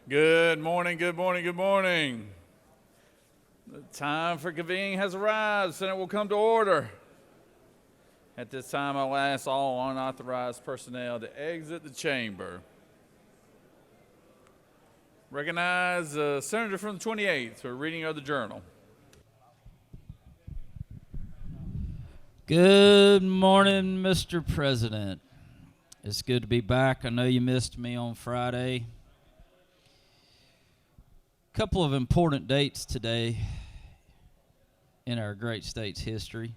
Good morning, good morning, good morning. The time for convening has arrived. Senate will come to order. At this time, I'll ask all unauthorized personnel to exit the chamber. Recognize the senator from the 28th for a reading of the journal. Good morning, Mr. President. It's good to be back. I know you missed me on Friday. A couple of important dates today in our great state's history,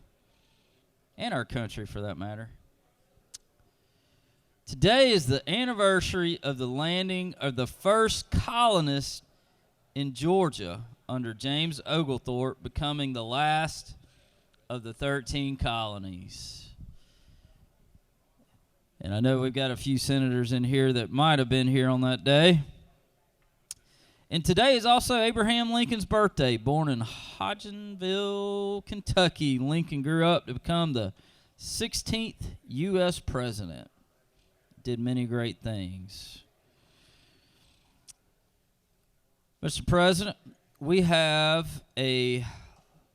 and our country for that matter. Today is the anniversary of the landing of the first colonists in Georgia under James Oglethorpe, becoming the last of the 13 colonies. And I know we've got a few senators in here that might have been here on that day. And today is also Abraham Lincoln's birthday. Born in Hodgenville, Kentucky, Lincoln grew up to become the 16th U.S. president. Did many great things. Mr. President, we have a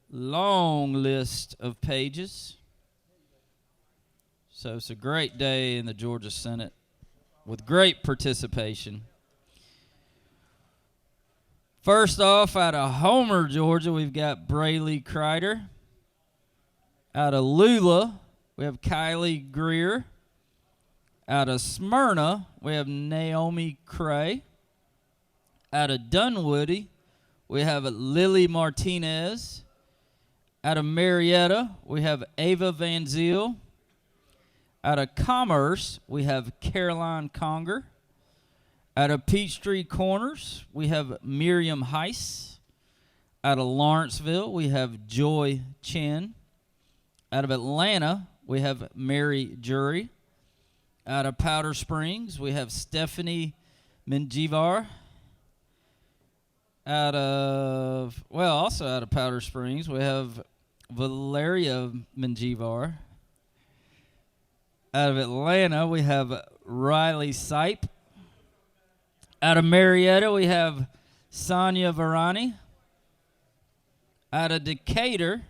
long list of pages. So it's a great day in the Georgia Senate with great participation. First off, out of Homer, Georgia, we've got Braley Kreider. Out of Lula, we have Kylie Greer. Out of Smyrna, we have Naomi Cray. Out of Dunwoody, we have Lily Martinez. Out of Marietta, we have Ava Van Zyl. Out of Commerce, we have Caroline Conger. Out of Peachtree Corners, we have Miriam Heiss. Out of Lawrenceville, we have Joy Chen. Out of Atlanta, we have Mary Jury. Out of Powder Springs, we have Stephanie Menjivar. Also out of Powder Springs, we have Valeria Menjivar. Out of Atlanta, we have Riley Sipe. Out of Marietta, we have Sonia Varani. Out of Decatur,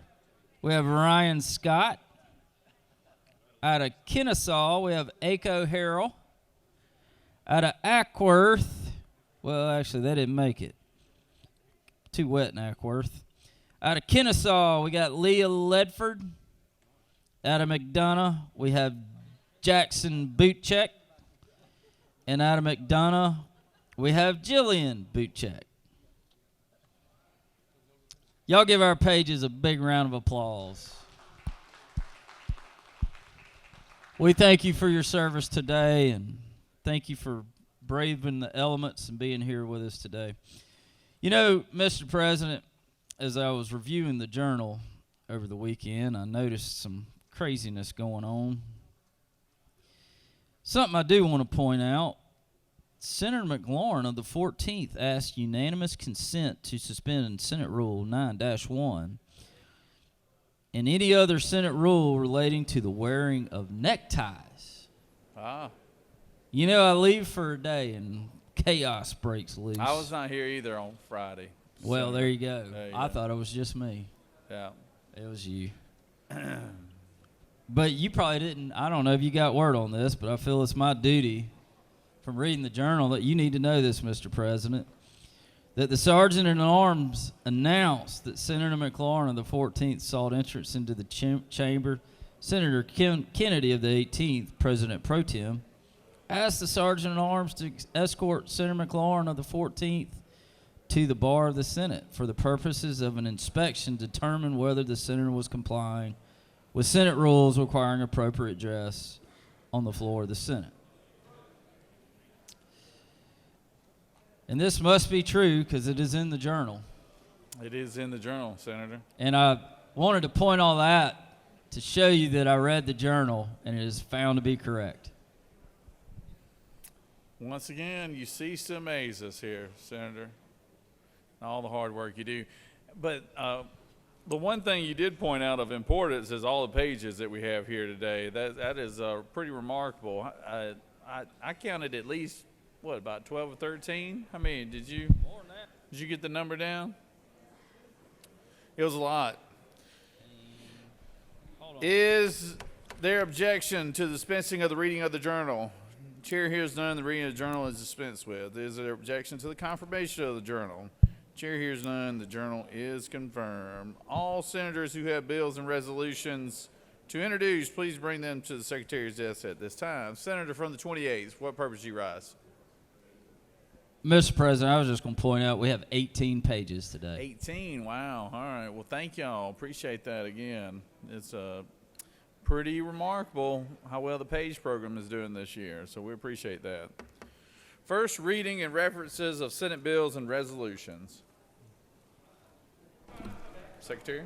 we have Ryan Scott. Out of Kennesaw, we have Aiko Harrell. Out of Ackworth, well, actually, they didn't make it. Too wet in Ackworth. Out of Kennesaw, we got Leah Ledford. Out of McDonough, we have Jackson Bootcheck. And out of McDonough, we have Jillian Bootcheck. Y'all give our pages a big round of applause. We thank you for your service today, and thank you for braving the elements and being here with us today. You know, Mr. President, as I was reviewing the journal over the weekend, I noticed some craziness going on. Something I do want to point out, Senator McLaurin of the 14th asked unanimous consent to suspend Senate Rule 9-1 and any other Senate rule relating to the wearing of neckties. You know, I leave for a day and chaos breaks loose. I was not here either on Friday. Well, there you go. I thought it was just me. Yeah. It was you. But you probably didn't. I don't know if you got word on this, but I feel it's my duty from reading the journal that you need to know this, Mr. President, that the Sergeant at Arms announced that Senator McLaurin of the 14th sought entrance into the chamber. Senator Kennedy of the 18th, President Pro Tem, asked the Sergeant at Arms to escort Senator McLaurin of the 14th to the bar of the Senate for the purposes of an inspection to determine whether the senator was complying with Senate rules requiring appropriate dress on the floor of the Senate. And this must be true because it is in the journal. It is in the journal, Senator. And I wanted to point all that to show you that I read the journal and it is found to be correct. Once again, you cease to amaze us here, Senator, all the hard work you do. But the one thing you did point out of importance is all the pages that we have here today. That is pretty remarkable. I counted at least what, about 12 or 13? How many did you? More than that. Did you get the number down? It was a lot. Hold on. Is there objection to the dispensing of the reading of the journal? Chair hears none. The reading of the journal is dispensed with. Is there objection to the confirmation of the journal? Chair hears none. The journal is confirmed. All senators who have bills and resolutions to introduce, please bring them to the Secretary's desk at this time. Senator from the 28th, what purpose do you rise? Mr. President, I was just going to point out we have 18 pages today. 18, wow. All right, well, thank y'all. Appreciate that again. It's pretty remarkable how well the page program is doing this year, so we appreciate that. First reading and references of Senate bills and resolutions. Secretary?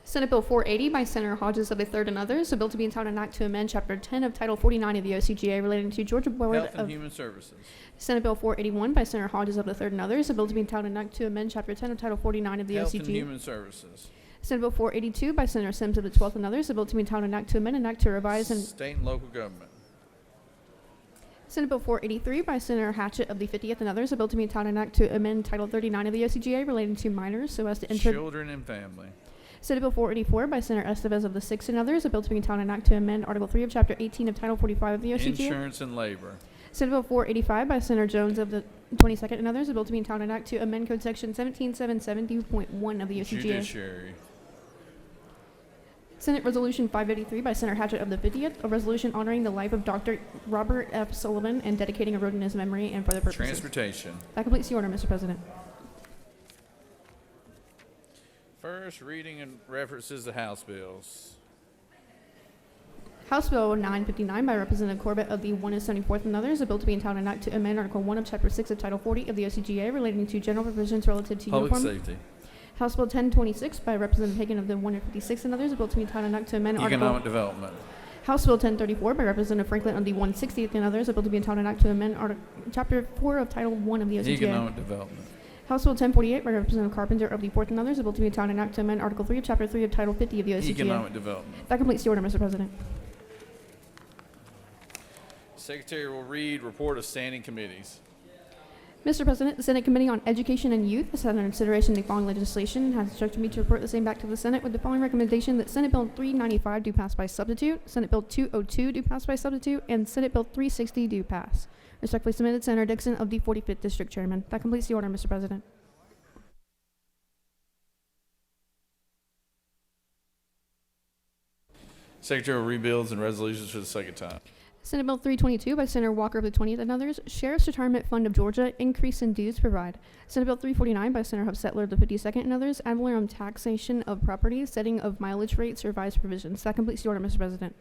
Senate Bill 480 by Senator Hodges of the 3rd and others, a bill to be entitled an act to amend Chapter 10 of Title 49 of the OCGA relating to Georgia Board Health and of... Human Services. Senate Bill 481 by Senator Hodges of the 3rd and others, a bill to be entitled an act to amend Chapter 10 of Title 49 of the Health and OCGA. Human Services. Senate Bill 482 by Senator Sims of the 12th and others, a bill to be entitled an act to amend an act to revise and... State and local government. Senate Bill 483 by Senator Hatchett of the 50th and others, a bill to be entitled an act to amend Title 39 of the OCGA relating to minors so as to enter... Children and family. Senate Bill 484 by Senator Estevez of the 6th and others, a bill to be entitled an act to amend Article 3 of Chapter 18 of Title 45 of the OCGA. Insurance and labor. Senate Bill 485 by Senator Jones of the 22nd and others, a bill to be entitled an act to amend Code Section 17770.1 of the OCGA. Judiciary. Senate Resolution 583 by Senator Hatchett of the 50th, a resolution honoring the life of Dr. Robert F. Sullivan and dedicating a road in his memory and for other purposes. Transportation. That completes the order, Mr. President. First reading and references to House bills. House Bill 959 by Representative Corbett of the 174th and others, a bill to be entitled an act to amend Article 1 of Chapter 6 of Title 40 of the OCGA relating to general provisions relative to Public uniform. safety. House Bill 1026 by Representative Hagan of the 156th and others, a bill to be entitled an act to amend Article... Economic development. House Bill 1034 by Representative Franklin of the 160th and others, a bill to be entitled an act to amend Chapter 4 of Title 1 of the OCGA. Economic development. House Bill 1048 by Representative Carpenter of the 4th and others, a bill to be entitled an act to amend Article 3 of Chapter 3 of Title 50 of the OCGA. Economic development. That completes the order, Mr. President. Secretary will read report of standing committees. Mr. President, the Senate Committee on Education and Youth has had under consideration the following legislation and has instructed me to report the same back to the Senate with the following recommendation: that Senate Bill 395 do pass by substitute, Senate Bill 202 do pass by substitute, and Senate Bill 360 do pass. Respectfully submitted, Senator Dixon of the 45th District Chairman. That completes the order, Mr. President. Secretary will read bills and resolutions for the second time. Senate Bill 322 by Senator Walker of the 20th and others, Sheriff's Retirement Fund of Georgia, increase in dues provide. Senate Bill 349 by Senator Hofstettler of the 52nd and others, ad valorem taxation of property, setting of mileage rates, revised provisions. That completes the order, Mr. President.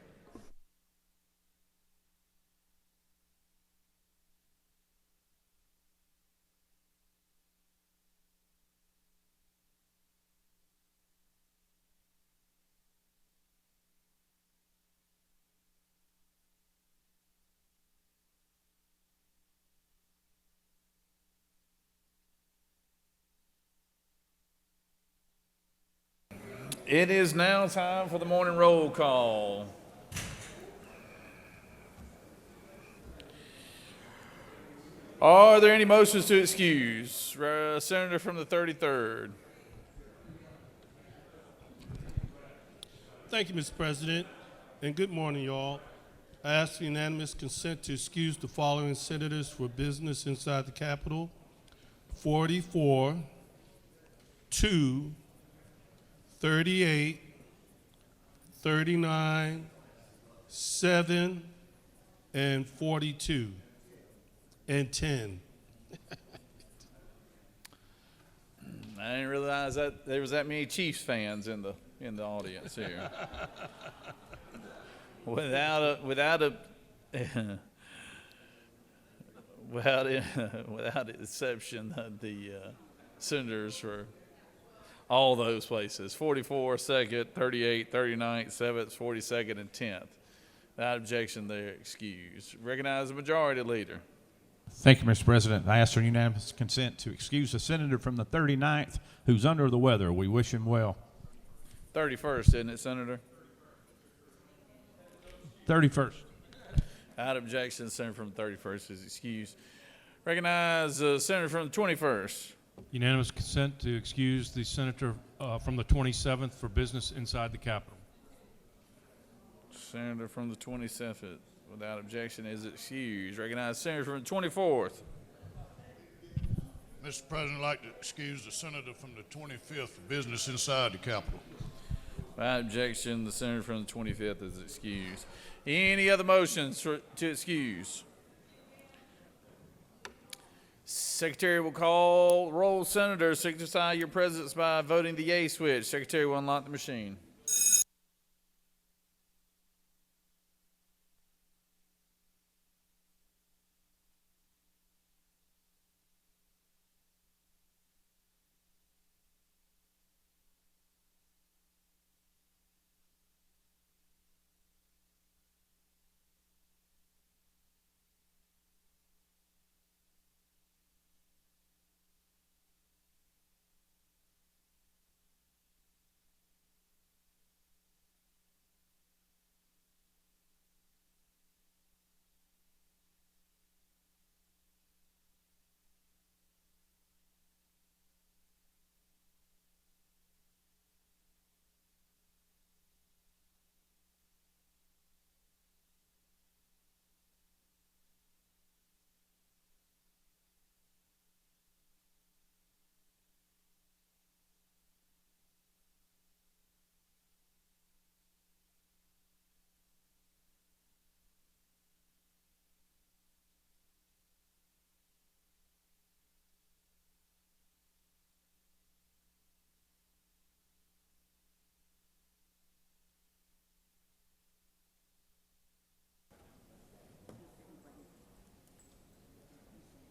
It is now time for the morning roll call. Are there any motions to excuse? Senator from the 33rd. Thank you, Mr. President, and good morning, y'all. I ask for unanimous consent to excuse the following senators for business inside the Capitol: 44, 2, 38, 39, 7, and 42, and 10. I didn't realize that there was that many Chiefs fans in the audience here. without exception, the senators for all those places: 44, 2nd, 38, 39th, 7th, 42nd, and 10th. Without objection, they're excused. Recognize the majority leader. Thank you, Mr. President. I ask for unanimous consent to excuse the senator from the 39th who's under the weather. We wish him well. 31st, isn't it, Senator? 31st. Without objection, the senator from the 31st is excused. Recognize the senator from the 21st. Unanimous consent to excuse the senator from the 27th for business inside the Capitol. Senator from the 27th, without objection, is excused. Recognize senator from the 24th. Mr. President, I'd like to excuse the senator from the 25th for business inside the Capitol. Without objection, the senator from the 25th is excused. Any other motions to excuse? Secretary will call roll. Senator, signify your presence by voting the yea switch. Secretary will unlock the machine.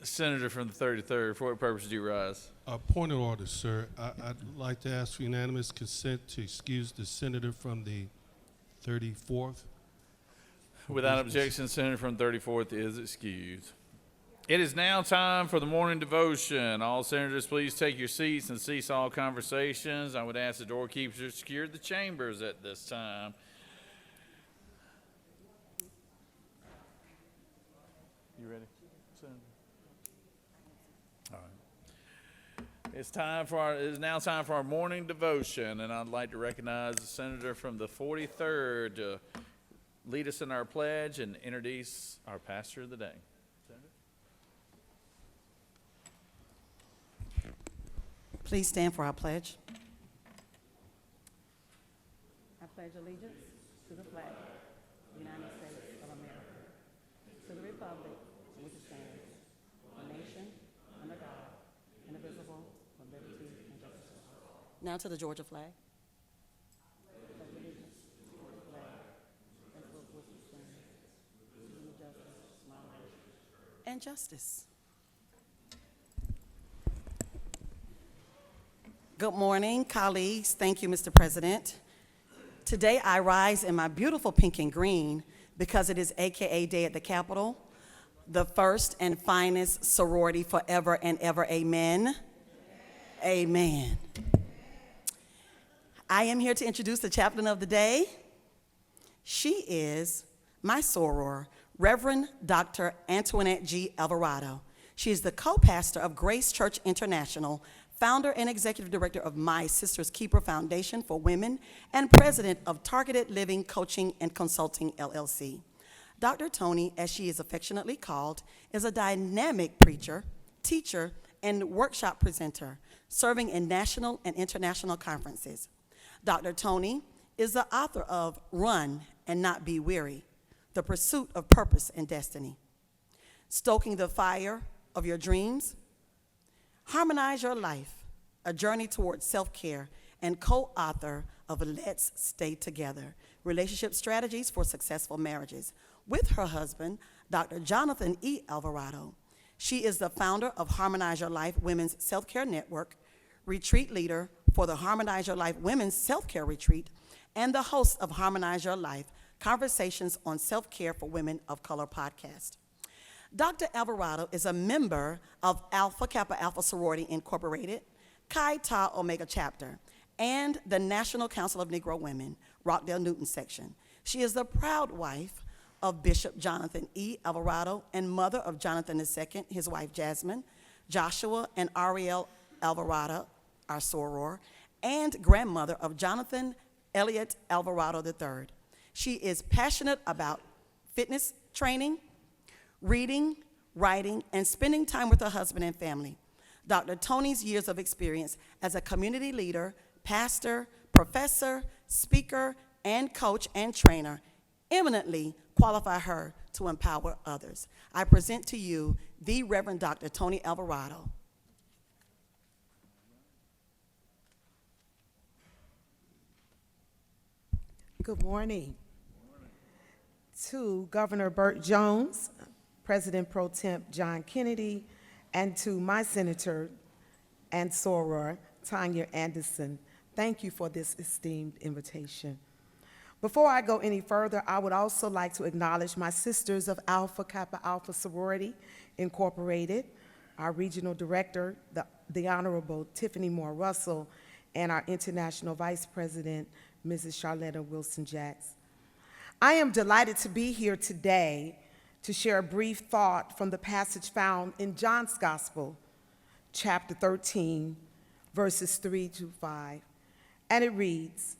Senator from the 33rd, for what purpose do you rise? Point of order, sir. I'd like to ask for unanimous consent to excuse the senator from the 34th. Without objection, senator from the 34th is excused. It is now time for the morning devotion. All senators, please take your seats and cease all conversations. I would ask the doorkeepers to secure the chambers at this time. You ready, Senator? All right. It is now time for our morning devotion, and I'd like to recognize the senator from the 43rd to lead us in our pledge and introduce our pastor of the day. Senator? Please stand for our pledge. I pledge allegiance to the flag of the United States of America, to the republic for which it stands, one nation, under God, indivisible, with liberty and justice for all. Now to the Georgia flag. I pledge allegiance to the flag and for which it stands, with justice, moderation, and justice. Good morning, colleagues. Thank you, Mr. President. Today I rise in my beautiful pink and green because it is AKA Day at the Capitol, the first and finest sorority forever and ever. Amen. Amen. I am here to introduce the chaplain of the day. She is my soror, Reverend Dr. Antoinette G. Alvarado. She is the co-pastor of Grace Church International, founder and executive director of My Sister's Keeper Foundation for Women, and president of Targeted Living Coaching and Consulting, LLC. Dr. Tony, as she is affectionately called, is a dynamic preacher, teacher, and workshop presenter, serving in national and international conferences. Dr. Tony is the author of Run and Not Be Weary, The Pursuit of Purpose and Destiny, Stoking the Fire of Your Dreams, Harmonize Your Life, A Journey Towards Self-Care, and co-author of Let's Stay Together, Relationship Strategies for Successful Marriages, with her husband, Dr. Jonathan E. Alvarado. She is the founder of Harmonize Your Life Women's Self-Care Network, retreat leader for the Harmonize Your Life Women's Self-Care Retreat, and the host of Harmonize Your Life, Conversations on Self-Care for Women of Color podcast. Dr. Alvarado is a member of Alpha Kappa Alpha Sorority Incorporated, Chi Tau Omega Chapter, and the National Council of Negro Women, Rockdale Newton Section. She is the proud wife of Bishop Jonathan E. Alvarado and mother of Jonathan II, his wife Jasmine, Joshua and Ariel Alvarado, our soror, and grandmother of Jonathan Elliott Alvarado III. She is passionate about fitness training, reading, writing, and spending time with her husband and family. Dr. Tony's years of experience as a community leader, pastor, professor, speaker, and coach and trainer eminently qualify her to empower others. I present to you the Reverend Dr. Tony Alvarado. Good morning. To Governor Burt Jones, President Pro Temp John Kennedy, and to my senator and soror, Tanya Anderson, thank you for this esteemed invitation. Before I go any further, I would also like to acknowledge my sisters of Alpha Kappa Alpha Sorority Incorporated, our regional director, the Honorable Tiffany Moore Russell, and our international vice president, Mrs. Charletta Wilson-Jacks. I am delighted to be here today to share a brief thought from the passage found in John's Gospel, chapter 13, verses 3 to 5. And it reads,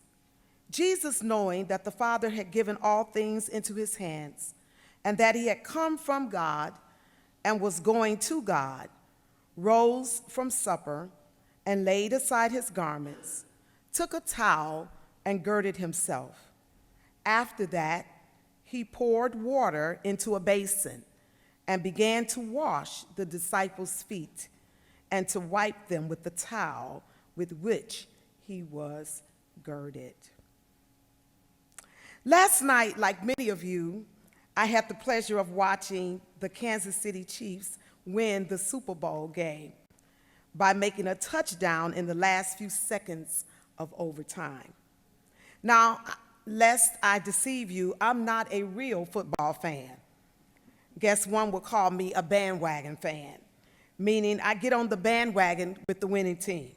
Jesus, knowing that the Father had given all things into his hands, and that he had come from God and was going to God, rose from supper and laid aside his garments, took a towel and girded himself. After that, he poured water into a basin and began to wash the disciples' feet and to wipe them with the towel with which he was girded. Last night, like many of you, I had the pleasure of watching the Kansas City Chiefs win the Super Bowl game by making a touchdown in the last few seconds of overtime. Now, lest I deceive you, I'm not a real football fan. Guess one would call me a bandwagon fan, meaning I get on the bandwagon with the winning team.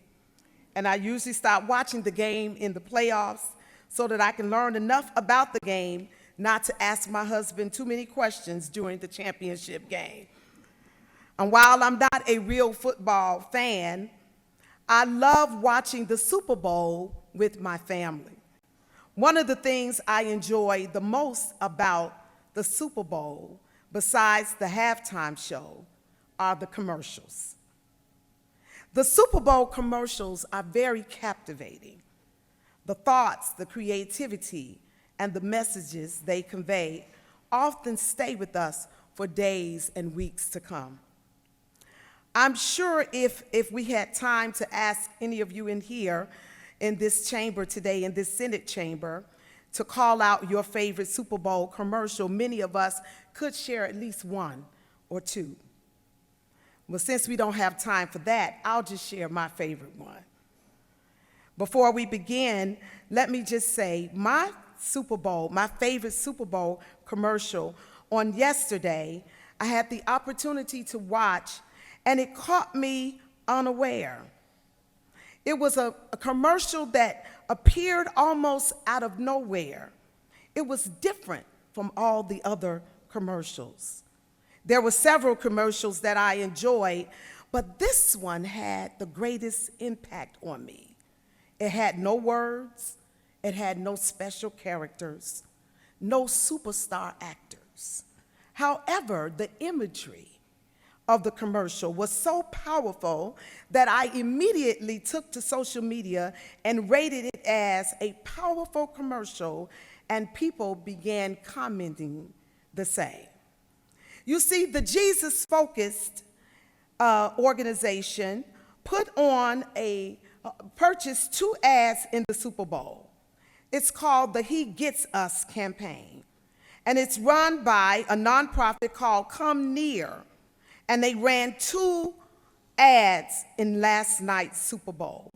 And I usually start watching the game in the playoffs so that I can learn enough about the game not to ask my husband too many questions during the championship game. And while I'm not a real football fan, I love watching the Super Bowl with my family. One of the things I enjoy the most about the Super Bowl, besides the halftime show, are the commercials. The Super Bowl commercials are very captivating. The thoughts, the creativity, and the messages they convey often stay with us for days and weeks to come. I'm sure if we had time to ask any of you in here, in this chamber today, in this Senate chamber, to call out your favorite Super Bowl commercial, many of us could share at least one or two. Well, since we don't have time for that, I'll just share my favorite one. Before we begin, let me just say my favorite Super Bowl commercial on yesterday, I had the opportunity to watch, and it caught me unaware. It was a commercial that appeared almost out of nowhere. It was different from all the other commercials. There were several commercials that I enjoyed, but this one had the greatest impact on me. It had no words, it had no special characters, no superstar actors. However, the imagery of the commercial was so powerful that I immediately took to social media and rated it as a powerful commercial, and people began commenting the same. You see, the Jesus-focused organization purchased two ads in the Super Bowl. It's called the He Gets Us campaign, and it's run by a nonprofit called Come Near. And they ran two ads in last night's Super Bowl.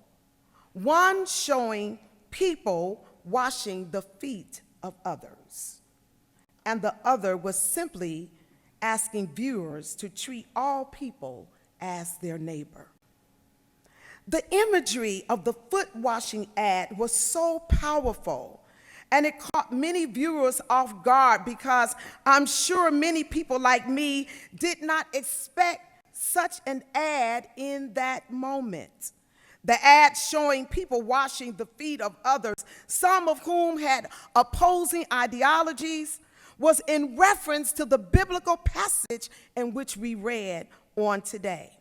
One showing people washing the feet of others, and the other was simply asking viewers to treat all people as their neighbor. The imagery of the foot washing ad was so powerful, And it caught many viewers off guard because I'm sure many people like me did not expect such an ad in that moment. The ad showing people washing the feet of others, some of whom had opposing ideologies, was in reference to the biblical passage in which we read on today.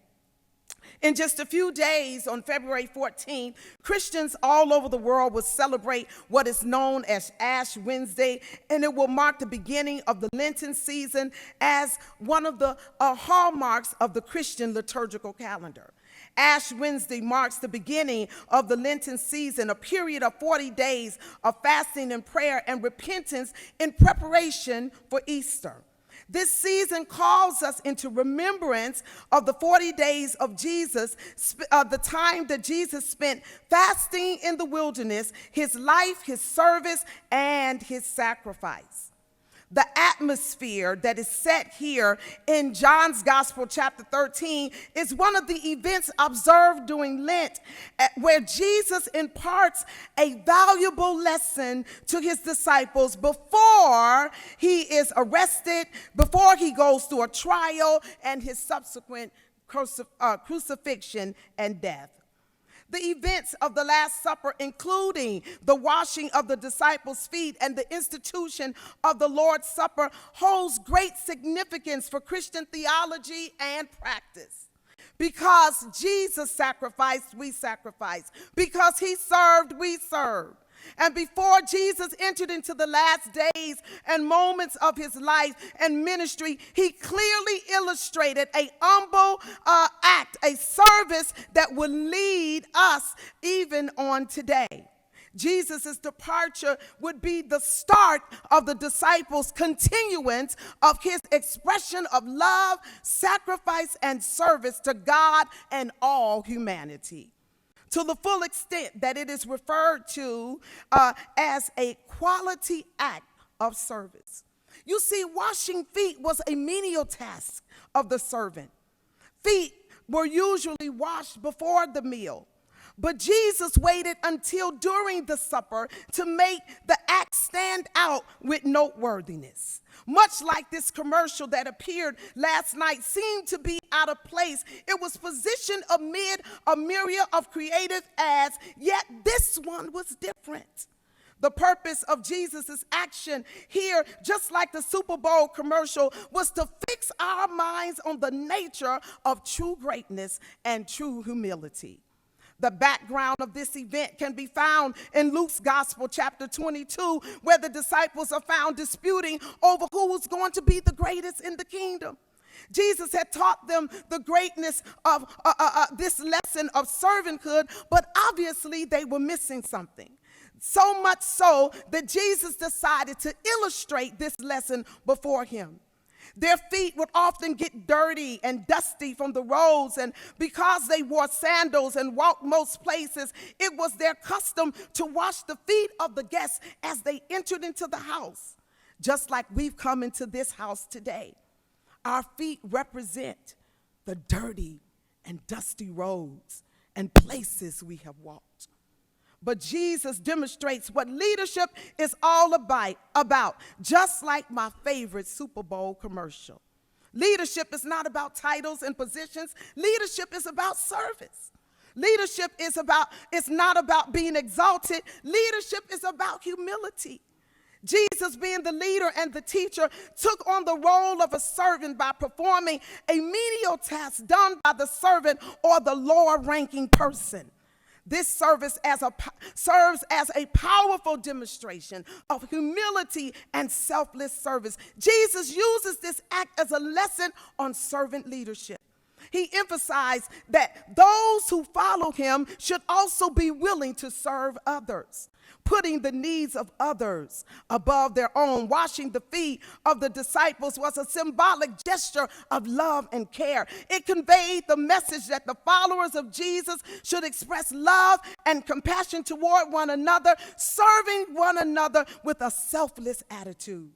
In just a few days, on February 14th, Christians all over the world will celebrate what is known as Ash Wednesday, and it will mark the beginning of the Lenten season as one of the hallmarks of the Christian liturgical calendar. Ash Wednesday marks the beginning of the Lenten season, a period of 40 days of fasting and prayer and repentance in preparation for Easter. This season calls us into remembrance of the 40 days of Jesus, the time that Jesus spent fasting in the wilderness, his life, his service, and his sacrifice. The atmosphere that is set here in John's Gospel, chapter 13, is one of the events observed during Lent, where Jesus imparts a valuable lesson to his disciples before he is arrested, before he goes through a trial, and his subsequent crucifixion and death. The events of the Last Supper, including the washing of the disciples' feet and the institution of the Lord's Supper, holds great significance for Christian theology and practice. Because Jesus sacrificed, we sacrifice. Because he served, we serve. And before Jesus entered into the last days and moments of his life and ministry, he clearly illustrated a humble act, a service that will lead us even on today. Jesus' departure would be the start of the disciples' continuance of his expression of love, sacrifice, and service to God and all humanity, to the full extent that it is referred to as a quality act of service. You see, washing feet was a menial task of the servant. Feet were usually washed before the meal, but Jesus waited until during the supper to make the act stand out with noteworthiness. Much like this commercial that appeared last night seemed to be out of place, it was positioned amid a myriad of creative ads, yet this one was different. The purpose of Jesus' action here, just like the Super Bowl commercial, was to fix our minds on the nature of true greatness and true humility. The background of this event can be found in Luke's Gospel, chapter 22, where the disciples are found disputing over who was going to be the greatest in the kingdom. Jesus had taught them the greatness of this lesson of servanthood, but obviously they were missing something. So much so that Jesus decided to illustrate this lesson before him. Their feet would often get dirty and dusty from the roads, and because they wore sandals and walked most places, it was their custom to wash the feet of the guests as they entered into the house. Just like we've come into this house today, our feet represent the dirty and dusty roads and places we have walked. But Jesus demonstrates what leadership is all about, just like my favorite Super Bowl commercial. Leadership is not about titles and positions. Leadership is about service. Leadership is not about being exalted. Leadership is about humility. Jesus, being the leader and the teacher, took on the role of a servant by performing a menial task done by the servant or the lower-ranking person. This serves as a powerful demonstration of humility and selfless service. Jesus uses this act as a lesson on servant leadership. He emphasized that those who follow him should also be willing to serve others, putting the needs of others above their own. Washing the feet of the disciples was a symbolic gesture of love and care. It conveyed the message that the followers of Jesus should express love and compassion toward one another, serving one another with a selfless attitude.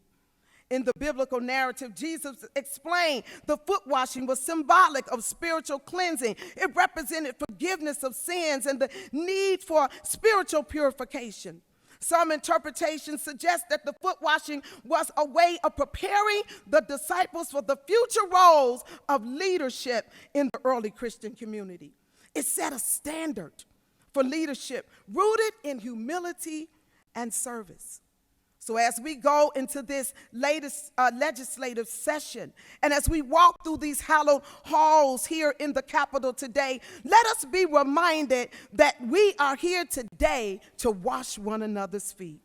In the biblical narrative, Jesus explained the foot washing was symbolic of spiritual cleansing. It represented forgiveness of sins and the need for spiritual purification. Some interpretations suggest that the foot washing was a way of preparing the disciples for the future roles of leadership in the early Christian community. It set a standard for leadership rooted in humility and service. So as we go into this latest legislative session, and as we walk through these hallowed halls here in the Capitol today, let us be reminded that we are here today to wash one another's feet.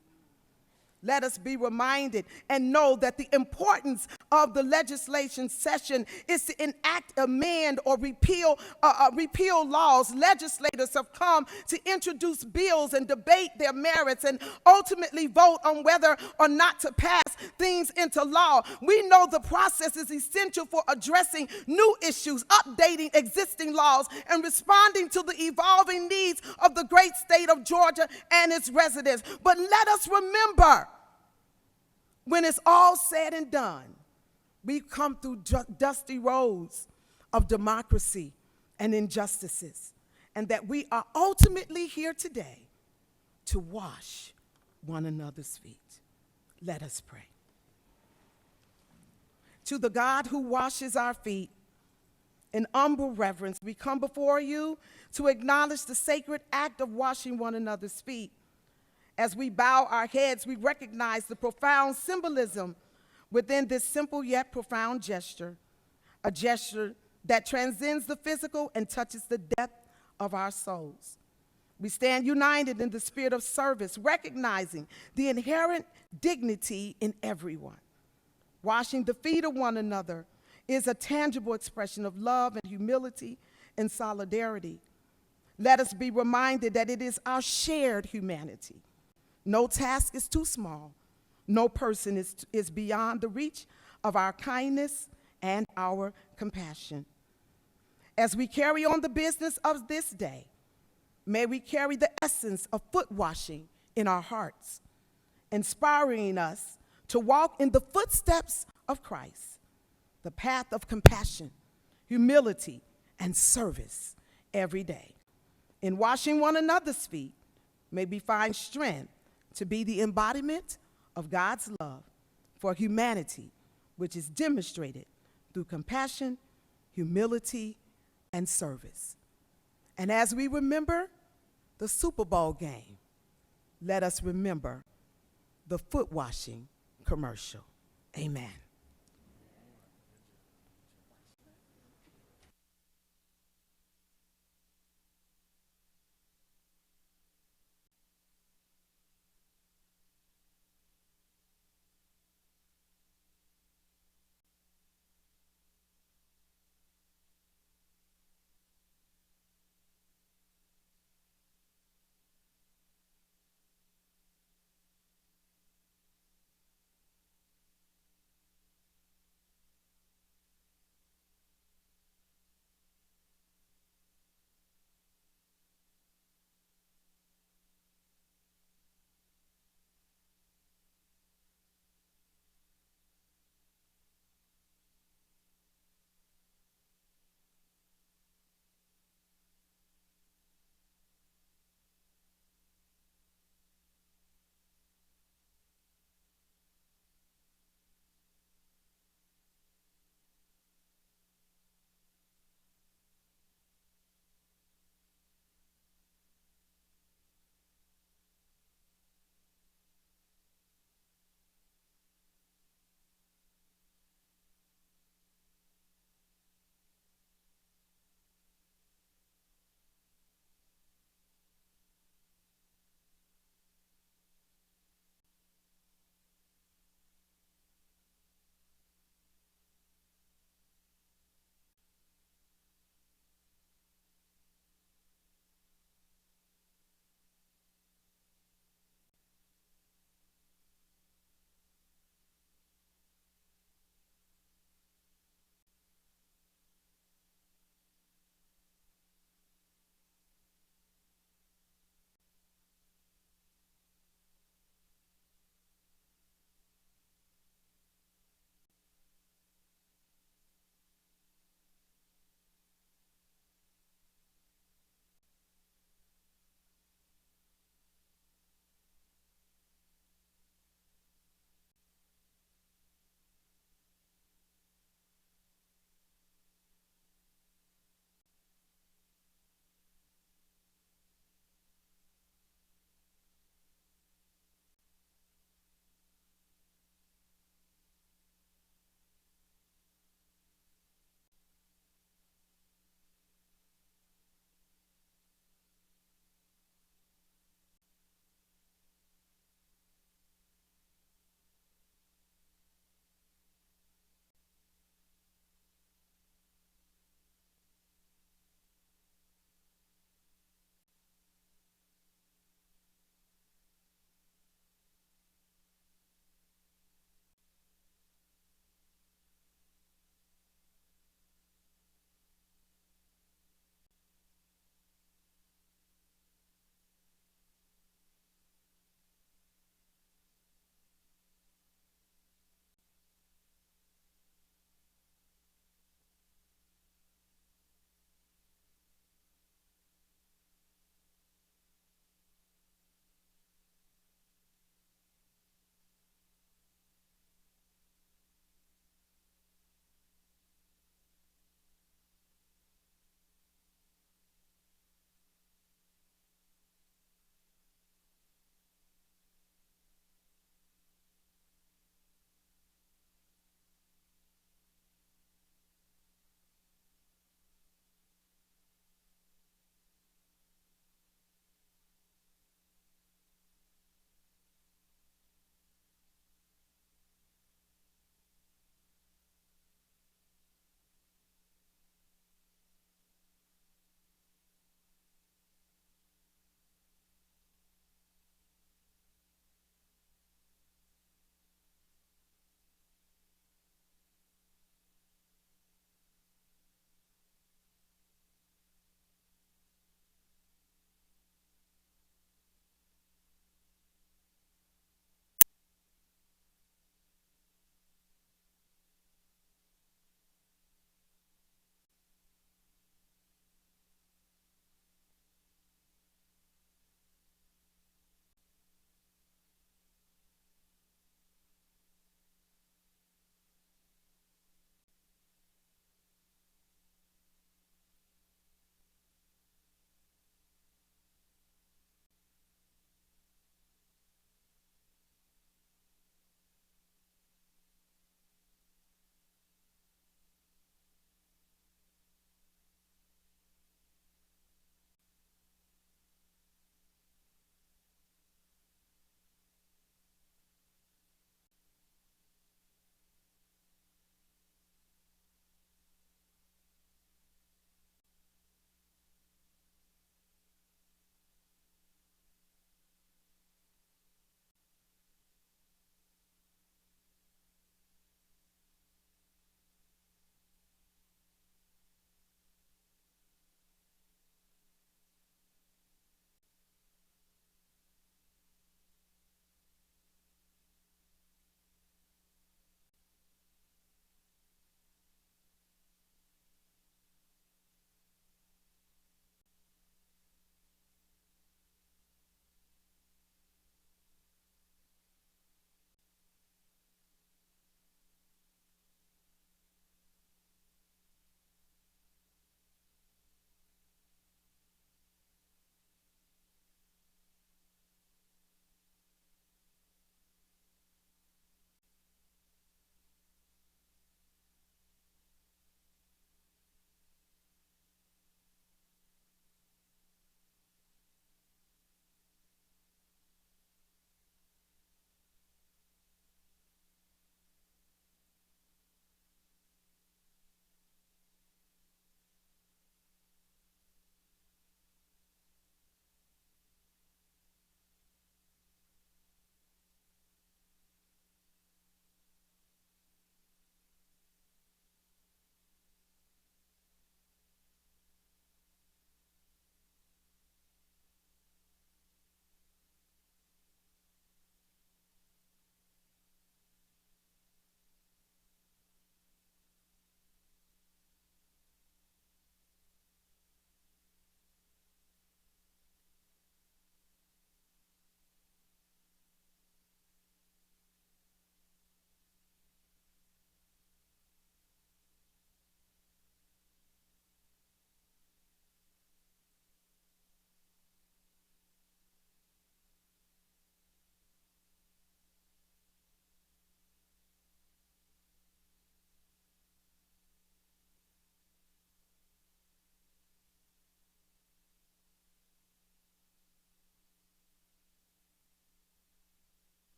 Let us be reminded and know that the importance of the legislation session is to enact, amend, or repeal laws. Legislators have come to introduce bills and debate their merits and ultimately vote on whether or not to pass things into law. We know the process is essential for addressing new issues, updating existing laws, and responding to the evolving needs of the great state of Georgia and its residents. But let us remember, when it's all said and done, we've come through dusty roads of democracy and injustices, and that we are ultimately here today to wash one another's feet. Let us pray. To the God who washes our feet, in humble reverence, we come before you to acknowledge the sacred act of washing one another's feet. As we bow our heads, we recognize the profound symbolism within this simple yet profound gesture, a gesture that transcends the physical and touches the depth of our souls. We stand united in the spirit of service, recognizing the inherent dignity in everyone. Washing the feet of one another is a tangible expression of love and humility and solidarity. Let us be reminded that it is our shared humanity. No task is too small. No person is beyond the reach of our kindness and our compassion. As we carry on the business of this day, may we carry the essence of foot washing in our hearts, inspiring us to walk in the footsteps of Christ, the path of compassion, humility, and service every day. In washing one another's feet, may we find strength to be the embodiment of God's love for humanity, which is demonstrated through compassion, humility, and service. And as we remember the Super Bowl game, let us remember the foot washing commercial. Amen.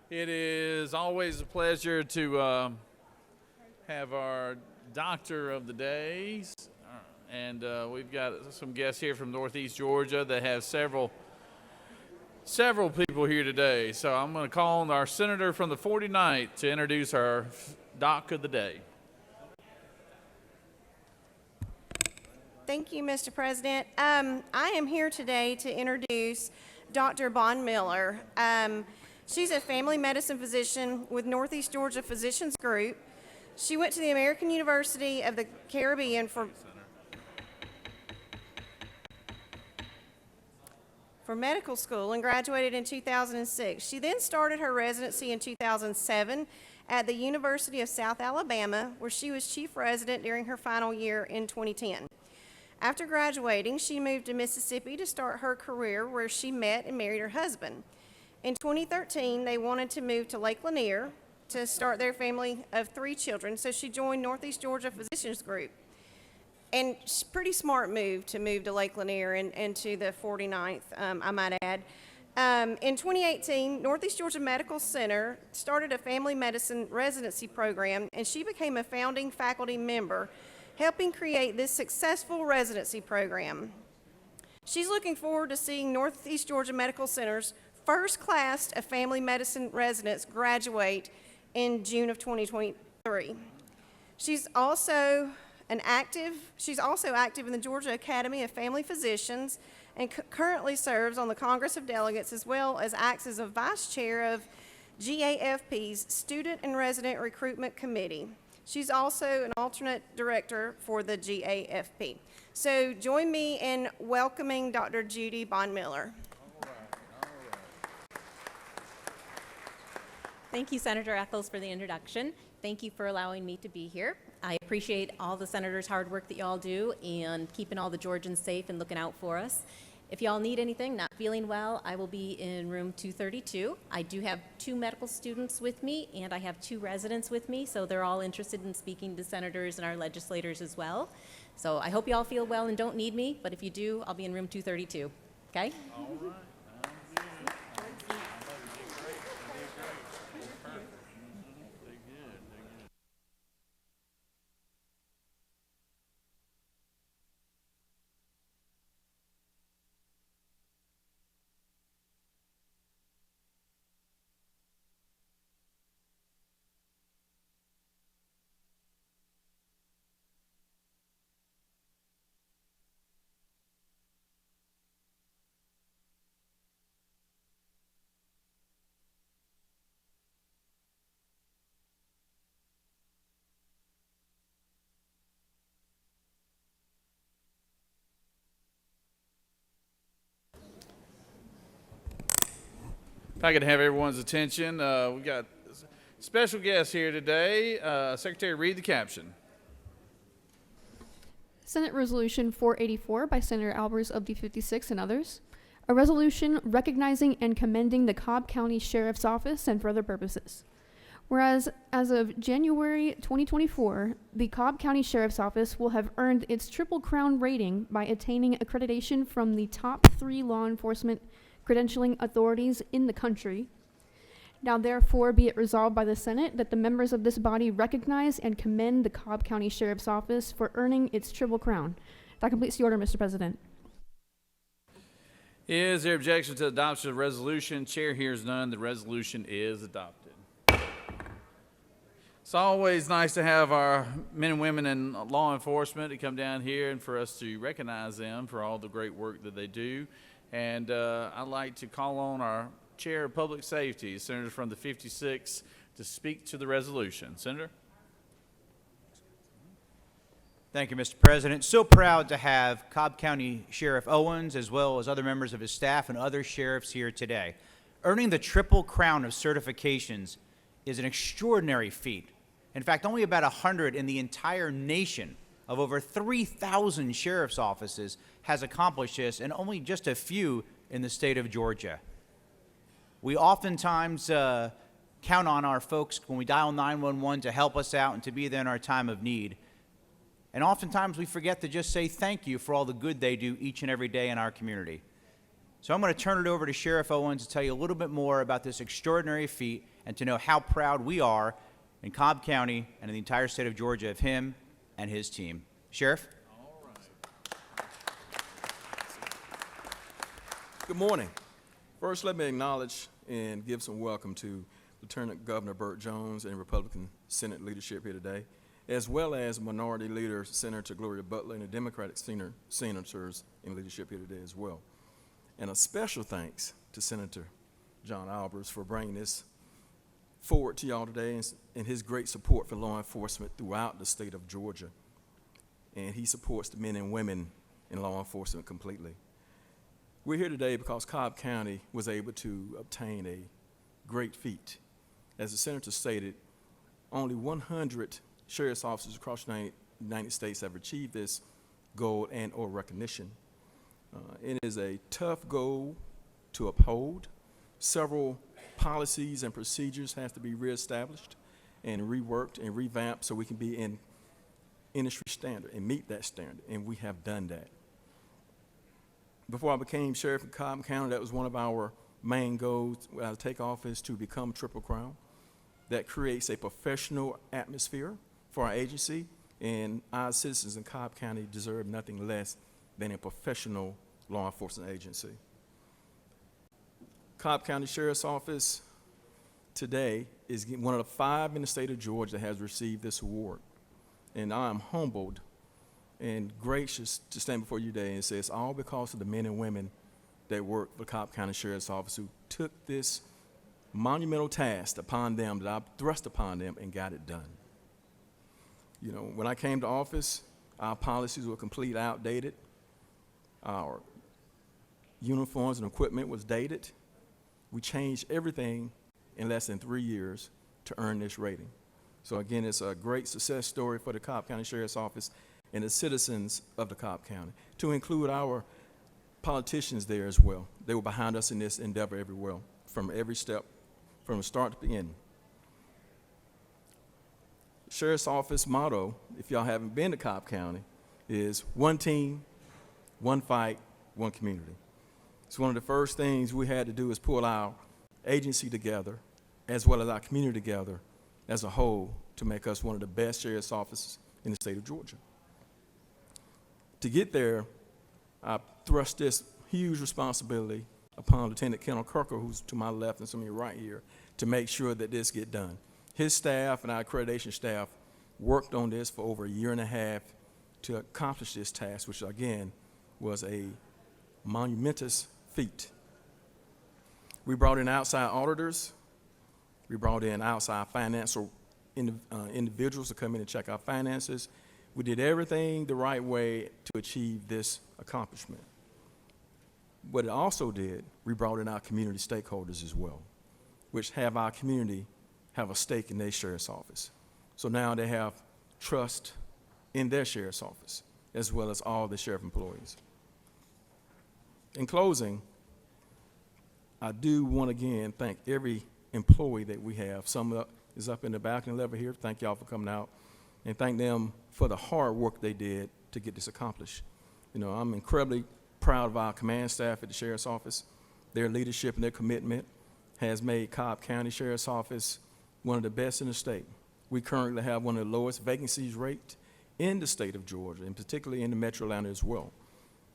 It is always a pleasure to have our doctor of the day. And we've got some guests here from Northeast Georgia that have several people here today. So I'm going to call on our senator from the 49th to introduce our doc of the day. Thank you, Mr. President. I am here today to introduce Dr. Bond Miller. She's a family medicine physician with Northeast Georgia Physicians Group. She went to the American University of the Caribbean for medical school and graduated in 2006. She then started her residency in 2007 at the University of South Alabama, where she was chief resident during her final year in 2010. After graduating, she moved to Mississippi to start her career, where she met and married her husband. In 2013, they wanted to move to Lake Lanier to start their family of 3 children, so she joined Northeast Georgia Physicians Group. And pretty smart move to Lake Lanier and to the 49th, I might add. In 2018, Northeast Georgia Medical Center started a family medicine residency program, and she became a founding faculty member, helping create this successful residency program. She's looking forward to seeing Northeast Georgia Medical Center's first class of family medicine residents graduate in June of 2023. She's also active in the Georgia Academy of Family Physicians and currently serves on the Congress of Delegates, as well as acts as a vice chair of GAFP's Student and Resident Recruitment Committee. She's also an alternate director for the GAFP. So join me in welcoming Dr. Judy Bond Miller. Thank you, Senator Eccles, for the introduction. Thank you for allowing me to be here. I appreciate all the senators' hard work that y'all do and keeping all the Georgians safe and looking out for us. If y'all need anything, not feeling well, I will be in room 232. I do have 2 medical students with me, and I have 2 residents with me, so they're all interested in speaking to senators and our legislators as well. So I hope y'all feel well and don't need me, but if you do, I'll be in room 232. Okay? All right. If I could have everyone's attention, we got special guests here today. Secretary, read the caption. Senate Resolution 484 by Senator Albers of the 56 and others. A resolution recognizing and commending the Cobb County Sheriff's Office and for other purposes. Whereas, as of January 2024, the Cobb County Sheriff's Office will have earned its Triple Crown rating by attaining accreditation from the top 3 law enforcement credentialing authorities in the country. Now therefore be it resolved by the Senate that the members of this body recognize and commend the Cobb County Sheriff's Office for earning its Triple Crown. That completes the order, Mr. President. Is there objection to the adoption of the resolution? Chair hears none. The resolution is adopted. It's always nice to have our men and women in law enforcement to come down here and for us to recognize them for all the great work that they do. And I'd like to call on our Chair of Public Safety, Senator from the 56, to speak to the resolution. Senator? Thank you, Mr. President. So proud to have Cobb County Sheriff Owens, as well as other members of his staff and other sheriffs here today. Earning the Triple Crown of certifications is an extraordinary feat. In fact, only about 100 in the entire nation of over 3,000 sheriff's offices has accomplished this, and only just a few in the state of Georgia. We oftentimes count on our folks when we dial 911 to help us out and to be there in our time of need. And oftentimes we forget to just say thank you for all the good they do each and every day in our community. So I'm going to turn it over to Sheriff Owens to tell you a little bit more about this extraordinary feat and to know how proud we are in Cobb County and in the entire state of Georgia of him and his team. Sheriff? Good morning. First, let me acknowledge and give some welcome to Lieutenant Governor Burt Jones and Republican Senate leadership here today, as well as Minority Leader Senator Gloria Butler and the Democratic senators in leadership here today as well. And a special thanks to Senator John Albers for bringing this forward to y'all today and his great support for law enforcement throughout the state of Georgia. And he supports the men and women in law enforcement completely. We're here today because Cobb County was able to obtain a great feat. As the senator stated, only 100 sheriff's officers across the United States have achieved this goal and or recognition. It is a tough goal to uphold. Several policies and procedures have to be reestablished and reworked and revamped so we can be in industry standard and meet that standard, and we have done that. Before I became sheriff of Cobb County, that was one of our main goals when I take office, to become Triple Crown. That creates a professional atmosphere for our agency, and our citizens in Cobb County deserve nothing less than a professional law enforcement agency. Cobb County Sheriff's Office today is one of the 5 in the state of Georgia that has received this award. And I am humbled and gracious to stand before you today and say it's all because of the men and women that work for Cobb County Sheriff's Office, who took this monumental task upon them, that I thrust upon them, and got it done. You know, when I came to office, our policies were completely outdated. Our uniforms and equipment was dated. We changed everything in less than 3 years to earn this rating. So again, it's a great success story for the Cobb County Sheriff's Office and the citizens of the Cobb County, to include our politicians there as well. They were behind us in this endeavor everywhere, from every step, from the start to the end. Sheriff's Office motto, if y'all haven't been to Cobb County, is one team, one fight, one community. So one of the first things we had to do is pull our agency together, as well as our community together as a whole, to make us one of the best sheriff's offices in the state of Georgia. To get there, I thrust this huge responsibility upon Lieutenant Kendall Kirker, who's to my left and some of you right here, to make sure that this get done. His staff and our accreditation staff worked on this for over 1.5 years to accomplish this task, which again was a monumentous feat. We brought in outside auditors. We brought in outside financial individuals to come in and check our finances. We did everything the right way to achieve this accomplishment. What it also did, we brought in our community stakeholders as well, which have our community have a stake in their sheriff's office. So now they have trust in their sheriff's office, as well as all the sheriff employees. In closing, I do want to again thank every employee that we have. Some is up in the balcony level here. Thank y'all for coming out, and thank them for the hard work they did to get this accomplished. You know, I'm incredibly proud of our command staff at the Sheriff's Office. Their leadership and their commitment has made Cobb County Sheriff's Office one of the best in the state. We currently have one of the lowest vacancies rate in the state of Georgia, and particularly in the Metro Atlanta as well.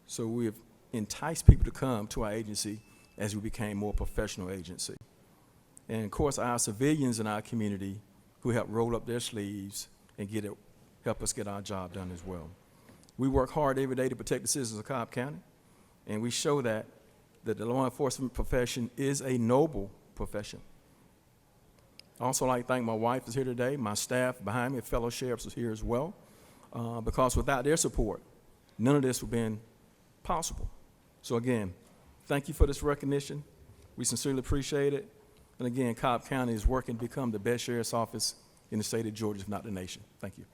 So we've enticed people to come to our agency as we became more professional agency. And of course, our civilians in our community who help roll up their sleeves and help us get our job done as well. We work hard every day to protect the citizens of Cobb County, and we show that the law enforcement profession is a noble profession. I also like to thank my wife is here today, my staff behind me, fellow sheriffs is here as well, because without their support, none of this would have been possible. So again, thank you for this recognition. We sincerely appreciate it. And again, Cobb County is working to become the best sheriff's office in the state of Georgia, if not the nation. Thank you.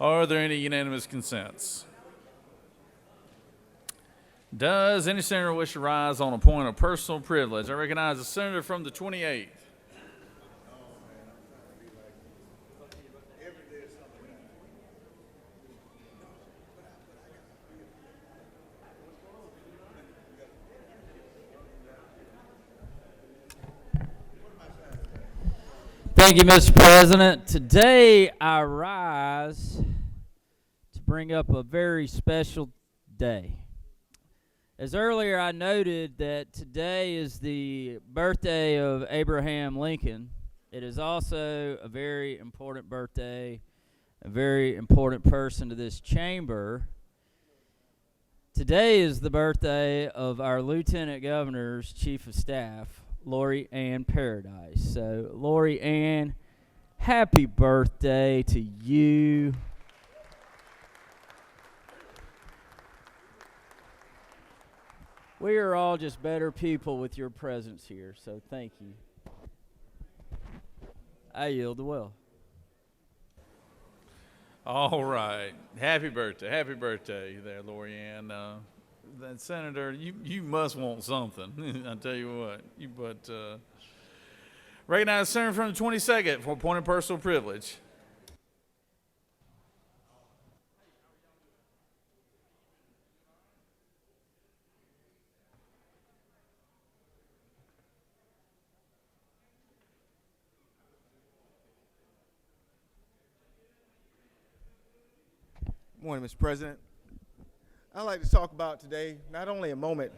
Are there any unanimous consents? Does any senator wish to rise on a point of personal privilege? I recognize the senator from the 28th. Thank you, Mr. President. Today I rise to bring up a very special day. As earlier I noted that today is the birthday of Abraham Lincoln, it is also a very important birthday, a very important person to this chamber. Today is the birthday of our Lieutenant Governor's Chief of Staff, Lori Ann Paradise. So, Lori Ann, happy birthday to you. We are all just better people with your presence here, so thank you. I yield the will. All right. Happy birthday there, Lori Ann. Then Senator, you must want something. I tell you what. Recognize the senator from the 22nd for a point of personal privilege. Good morning, Mr. President. I'd like to talk about today not only a moment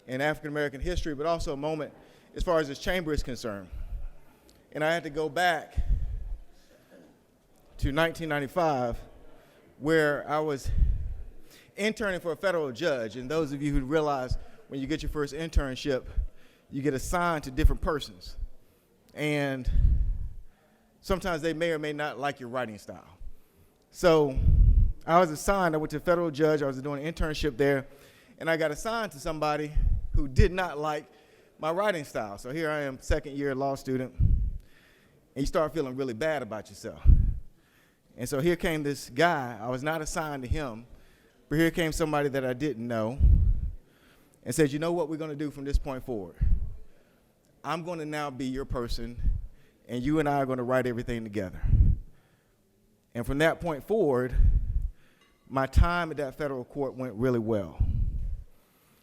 in African American history, but also a moment as far as this chamber is concerned. And I had to go back to 1995, where I was interning for a federal judge. And those of you who realize when you get your first internship, you get assigned to different persons. And sometimes they may or may not like your writing style. So I was assigned, I went to a federal judge, I was doing an internship there, and I got assigned to somebody who did not like my writing style. So here I am, second year law student, and you start feeling really bad about yourself. And so here came this guy, I was not assigned to him, but here came somebody that I didn't know, and said, you know what we're gonna do from this point forward? I'm gonna now be your person, and you and I are gonna write everything together. And from that point forward, my time at that federal court went really well.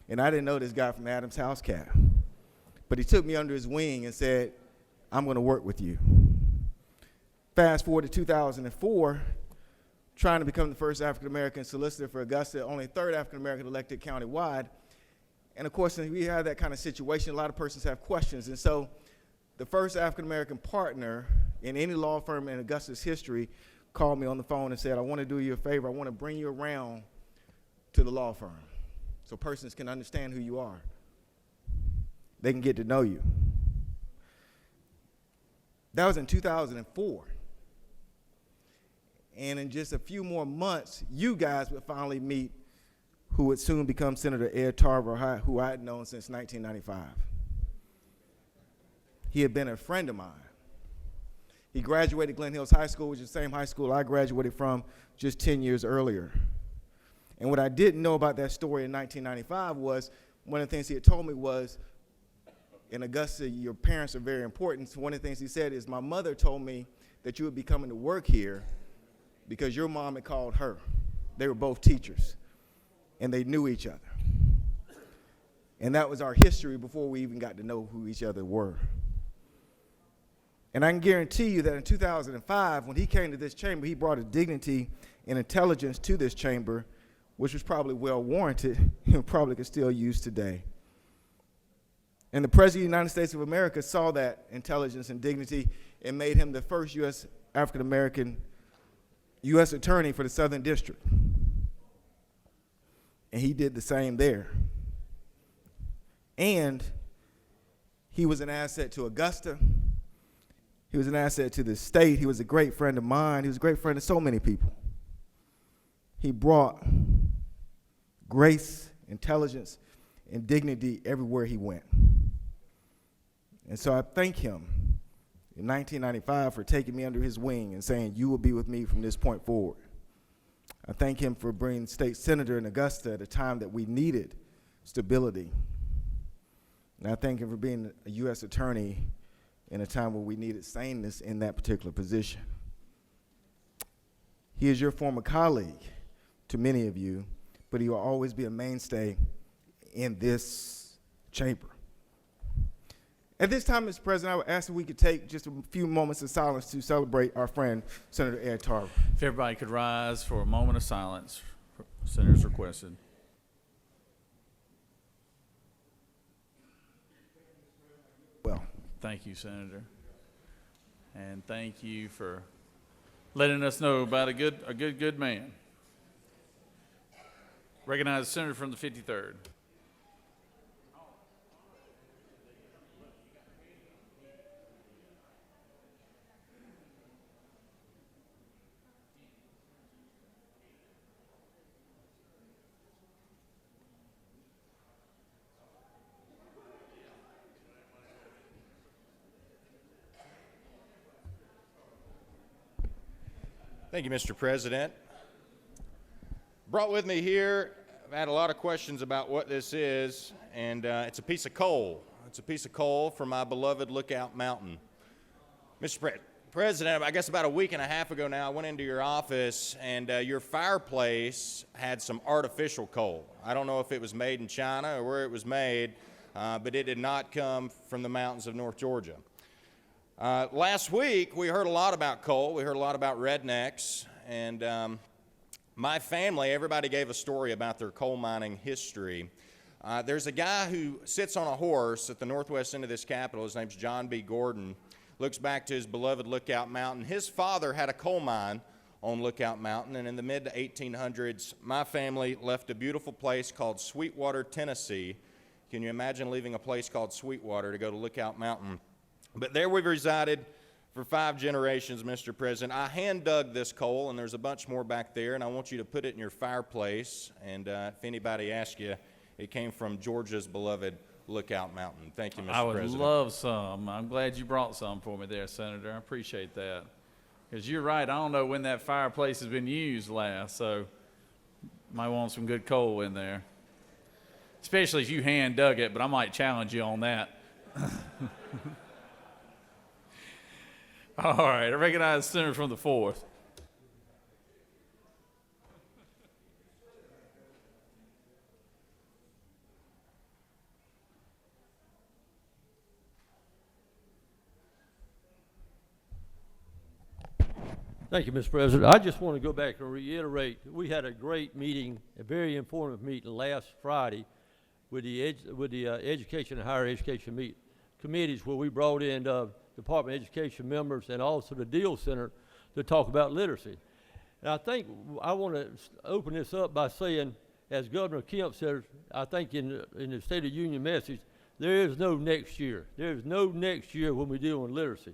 And I didn't know this guy from Adams House Cat, but he took me under his wing and said, I'm gonna work with you. Fast forward to 2004, trying to become the first African-American solicitor for Augusta, only third African-American elected countywide. And of course, when we have that kind of situation, a lot of persons have questions. And so the first African-American partner in any law firm in Augusta's history called me on the phone and said, I want to do you a favor. I want to bring you around to the law firm so persons can understand who you are. They can get to know you. That was in 2004. And in just a few more months, you guys would finally meet who would soon become Senator Ed Tarver, who I had known since 1995. He had been a friend of mine. He graduated Glen Hills High School, which is the same high school I graduated from just 10 years earlier. And what I didn't know about that story in 1995 was, one of the things he had told me was, in Augusta, your parents are very important. So one of the things he said is, my mother told me that you would be coming to work here because your mom had called her. They were both teachers, and they knew each other. And that was our history before we even got to know who each other were. And I can guarantee you that in 2005, when he came to this chamber, he brought a dignity and intelligence to this chamber, which was probably well warranted and probably could still use today. And the President of the United States of America saw that intelligence and dignity and made him the first U.S. African-American U.S. attorney for the Southern District. And he did the same there. And he was an asset to Augusta. He was an asset to the state. He was a great friend of mine. He was a great friend of so many people. He brought grace, intelligence, and dignity everywhere he went. And so I thank him in 1995 for taking me under his wing and saying, "You will be with me from this point forward." I thank him for being state senator in Augusta at a time that we needed stability. And I thank him for being a U.S. attorney in a time where we needed saneness in that particular position. He is your former colleague to many of you, but he will always be a mainstay in this chamber. At this time, Mr. President, I would ask if we could take just a few moments of silence to celebrate our friend, Senator Ed Tarver. If everybody could rise for a moment of silence, Senators requested. Well, thank you, Senator. And thank you for letting us know about a good man. Recognize the Senator from the 53rd. Thank you, Mr. President. Brought with me here, I've had a lot of questions about what this is, and it's a piece of coal. It's a piece of coal from my beloved Lookout Mountain. Mr. President, I guess about a week and a half ago now, I went into your office, and your fireplace had some artificial coal. I don't know if it was made in China or where it was made, but it did not come from the mountains of North Georgia. Last week, we heard a lot about coal. We heard a lot about rednecks. And my family, everybody gave a story about their coal mining history. There's a guy who sits on a horse at the northwest end of this capital. His name's John B. Gordon. Looks back to his beloved Lookout Mountain. His father had a coal mine on Lookout Mountain. And in the mid-1800s, my family left a beautiful place called Sweetwater, Tennessee. Can you imagine leaving a place called Sweetwater to go to Lookout Mountain? But there we've resided for 5 generations, Mr. President. I hand-dug this coal, and there's a bunch more back there, and I want you to put it in your fireplace. And if anybody asks you, it came from Georgia's beloved Lookout Mountain. Thank you, Mr. I would President. love some. I'm glad you brought some for me there, Senator. I appreciate that. Because you're right, I don't know when that fireplace has been used last, so might want some good coal in there. Especially if you hand-dug it, but I might challenge you on that. All right, I recognize the Senator from the 4th. Thank you, Mr. President. I just want to go back and reiterate, we had a great meeting, a very informative meeting last Friday with the Education and Higher Education committees, where we brought in Department of Education members and also the Deal Center to talk about literacy. And I think I want to open this up by saying, as Governor Kemp said, I think in the State of the Union message, there is no next year. There is no next year when we deal with literacy.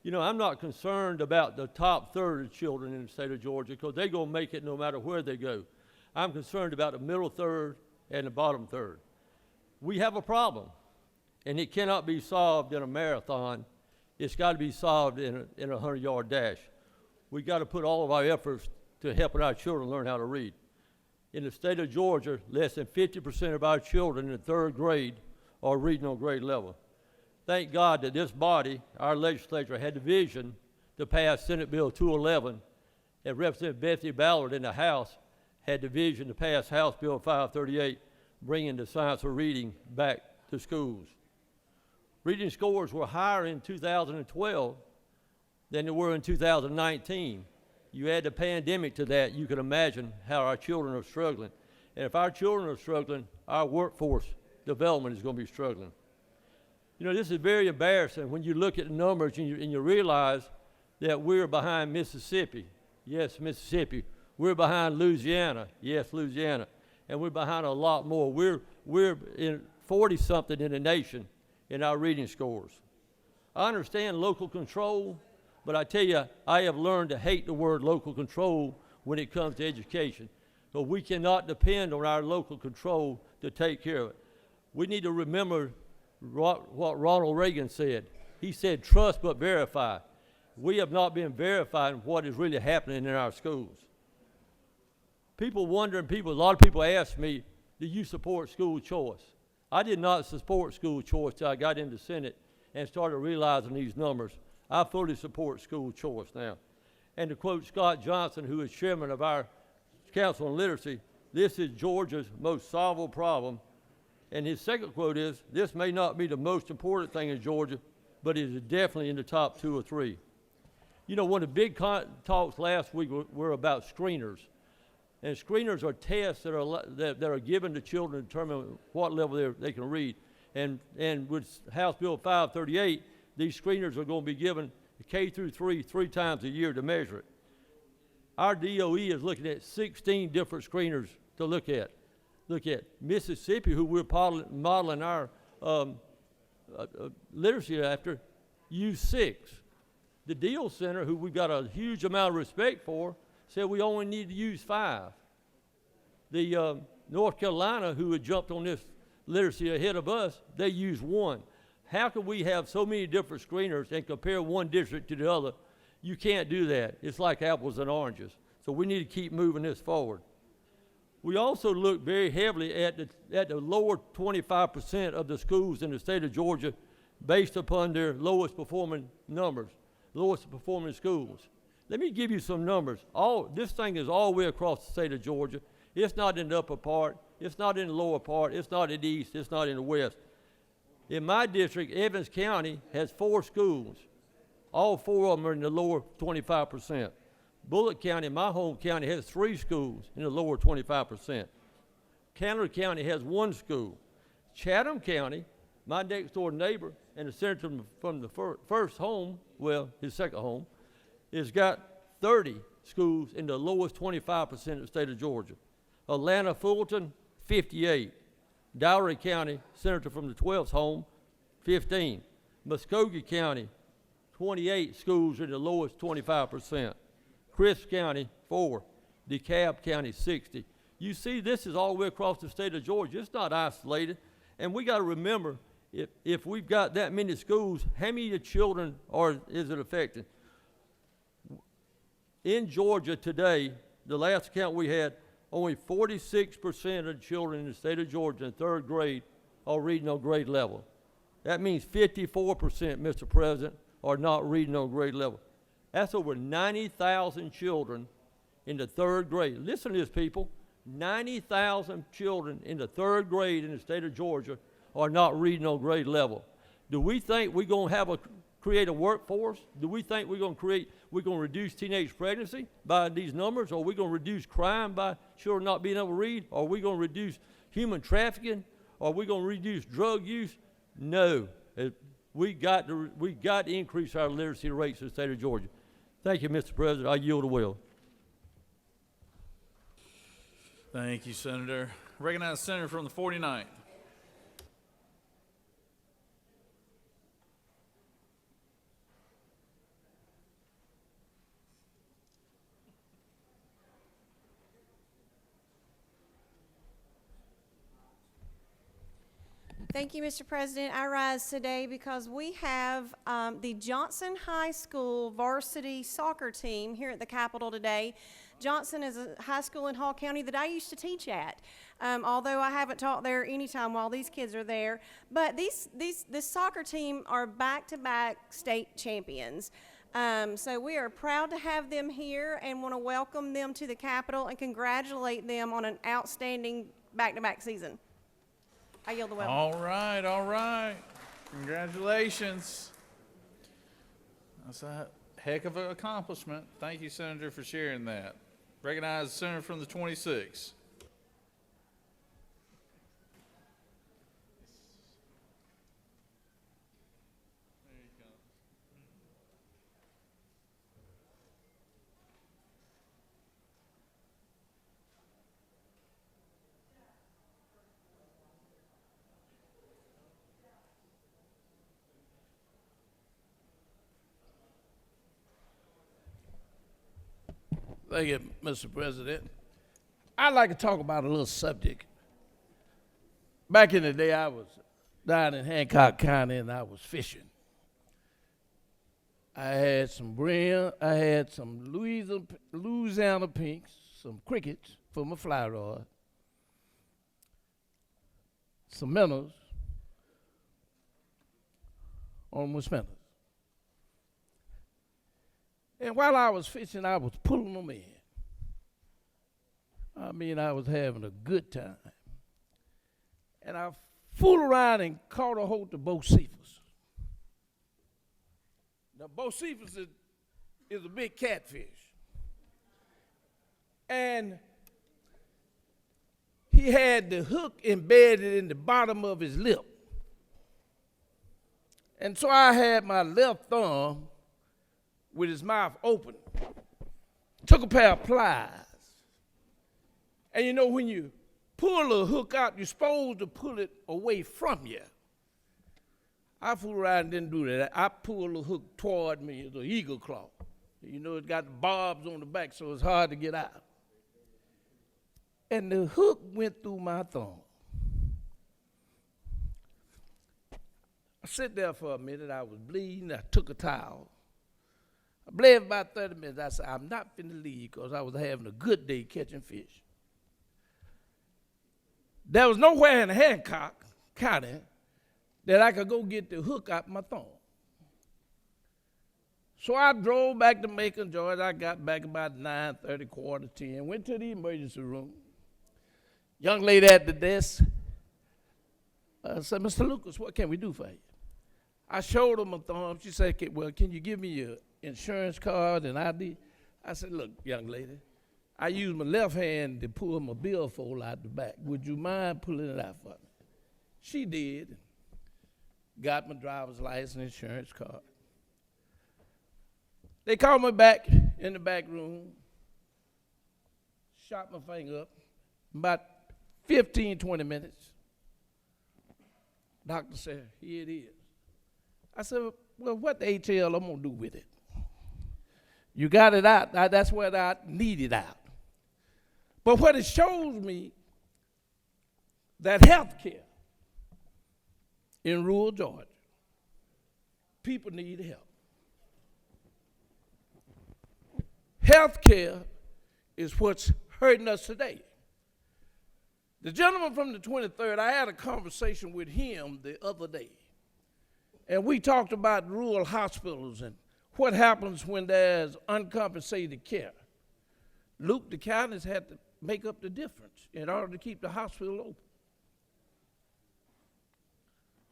You know, I'm not concerned about the top third of children in the state of Georgia, because they're going to make it no matter where they go. I'm concerned about the middle third and the bottom third. We have a problem, and it cannot be solved in a marathon. It's got to be solved in a 100-yard dash. We've got to put all of our efforts to helping our children learn how to read. In the state of Georgia, less than 50% of our children in the 3rd grade are reading on grade level. Thank God that this body, our legislature, had the vision to pass Senate Bill 211, and Representative Betsy Ballard in the House had the vision to pass House Bill 538, bringing the science of reading back to schools. Reading scores were higher in 2012 than they were in 2019. You add the pandemic to that, you can imagine how our children are struggling. And if our children are struggling, our workforce development is going to be struggling. You know, this is very embarrassing when you look at the numbers and you realize that we're behind Mississippi. Yes, Mississippi. We're behind Louisiana. Yes, Louisiana. And we're behind a lot more. We're in 40-something in the nation in our reading scores. I understand local control, but I tell you, I have learned to hate the word local control when it comes to education. So we cannot depend on our local control to take care of it. We need to remember what Ronald Reagan said. He said, trust but verify. We have not been verifying what is really happening in our schools. A lot of people ask me, do you support school choice? I did not support school choice till I got into Senate and started realizing these numbers. I fully support school choice now. And to quote Scott Johnson, who is chairman of our Council on Literacy, this is Georgia's most solvable problem. And his second quote is, this may not be the most important thing in Georgia, but it is definitely in the top 2 or 3. You know, one of the big talks last week were about screeners. And screeners are tests that are given to children to determine what level they can read. And with House Bill 538, these screeners are going to be given K through 3 times a year to measure it. Our DOE is looking at 16 different screeners to look at. Mississippi, who we're modeling our literacy after, used 6. The Deal Center, who we've got a huge amount of respect for, said we only need to use 5. The North Carolina, who had jumped on this literacy ahead of us, they used 1. How can we have so many different screeners and compare one district to the other? You can't do that. It's like apples and oranges. So we need to keep moving this forward. We also look very heavily at the lower 25% of the schools in the state of Georgia based upon their lowest performing numbers, lowest performing schools. Let me give you some numbers. This thing is all the way across the state of Georgia. It's not in the upper part. It's not in the lower part. It's not in the east. It's not in the west. In my district, Evans County has 4 schools. All 4 of them are in the lower 25%. Bullitt County, my home county, has 3 schools in the lower 25%. Canada County has 1 school. Chatham County, my next door neighbor and the senator from the first home, well, his second home, has got 30 schools in the lowest 25% of the state of Georgia. Atlanta Fulton, 58. Dowry County, senator from the 12th home, 15. Muskogee County, 28 schools in the lowest 25%. Crisp County, 4. DeKalb County, 60. You see, this is all the way across the state of Georgia. It's not isolated. And we got to remember, if we've got that many schools, how many children is it affecting? In Georgia today, the last count we had, only 46% of children in the state of Georgia in 3rd grade are reading on grade level. That means 54%, Mr. President, are not reading on grade level. That's over 90,000 children in the 3rd grade. Listen to this, people. 90,000 children in the 3rd grade in the state of Georgia are not reading on grade level. Do we think we're going to create a workforce? Do we think we're going to reduce teenage pregnancy by these numbers? Or are we going to reduce crime by children not being able to read? Or are we going to reduce human trafficking? Or are we going to reduce drug use? No. We got to increase our literacy rates in the state of Georgia. Thank you, Mr. President. I yield the will. Thank you, Senator. Recognize the senator from the 49th. Thank you, Mr. President. I rise today because we have the Johnson High School varsity soccer team here at the Capitol today. Johnson is a high school in Hall County that I used to teach at, although I haven't taught there anytime while these kids are there. But this soccer team are back-to-back state champions. So we are proud to have them here and want to welcome them to the Capitol and congratulate them on an outstanding back-to-back season. I yield the will. All right. Congratulations. That's a heck of an accomplishment. Thank you, Senator, for sharing that. Recognize the senator from the 26th. Thank you, Mr. President. I'd like to talk about a little subject. Back in the day, I was down in Hancock County and I was fishing. I had some I had some Louisiana pinks, some crickets for my fly rod, some minnows on my spinners. And while I was fishing, I was pulling them in. I mean, I was having a good time. And I fooled around and caught a hold of Bocephus. Now, Bocephus is a big catfish. And he had the hook embedded in the bottom of his lip. And so I had my left thumb with his mouth open, took a pair of pliers. And you know, when you pull a hook out, you're supposed to pull it away from you. I fooled around and didn't do that. I pulled the hook toward me, it's an eagle claw. You know, it's got the barbs on the back, so it's hard to get out. And the hook went through my thumb. I sat there for a minute, I was bleeding, I took a towel. I bled about 30 minutes. I said, I'm not finna leave because I was having a good day catching fish. There was nowhere in Hancock County that I could go get the hook out my thumb. So I drove back to Macon, Georgia. I got back about 9:30, 9:45, went to the emergency room. Young lady at the desk said, Mr. Lucas, what can we do for you? I showed her my thumb. She said, well, can you give me your insurance card and ID? I said, look, young lady, I use my left hand to pull my billfold out the back. Would you mind pulling it out for me? She did. Got my driver's license and insurance card. They called me back in the back room, shot my finger up. About 15, 20 minutes, doctor said, here it is. I said, well, what the HL I'm going to do with it? You got it out. That's what I need it out. But what it shows me, that health care in rural Georgia, people need help. Health care is what's hurting us today. The gentleman from the 23rd, I had a conversation with him the other day, and we talked about rural hospitals and what happens when there's uncompensated care. Luke, the counties had to make up the difference in order to keep the hospital open.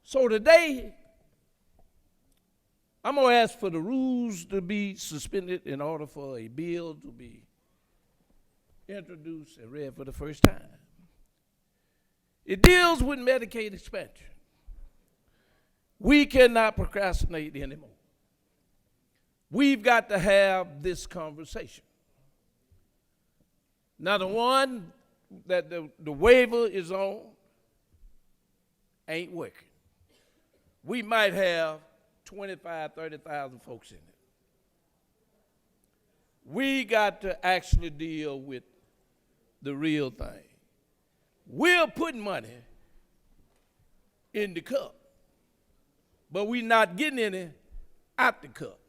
So today, I'm going to ask for the rules to be suspended in order for a bill to be introduced and read for the first time. It deals with Medicaid expansion. We cannot procrastinate anymore. We've got to have this conversation. Now, the one that the waiver is on ain't working. We might have 25,000, 30,000 folks in it. We got to actually deal with the real thing. We're putting money in the cup, but we're not getting any out the cup.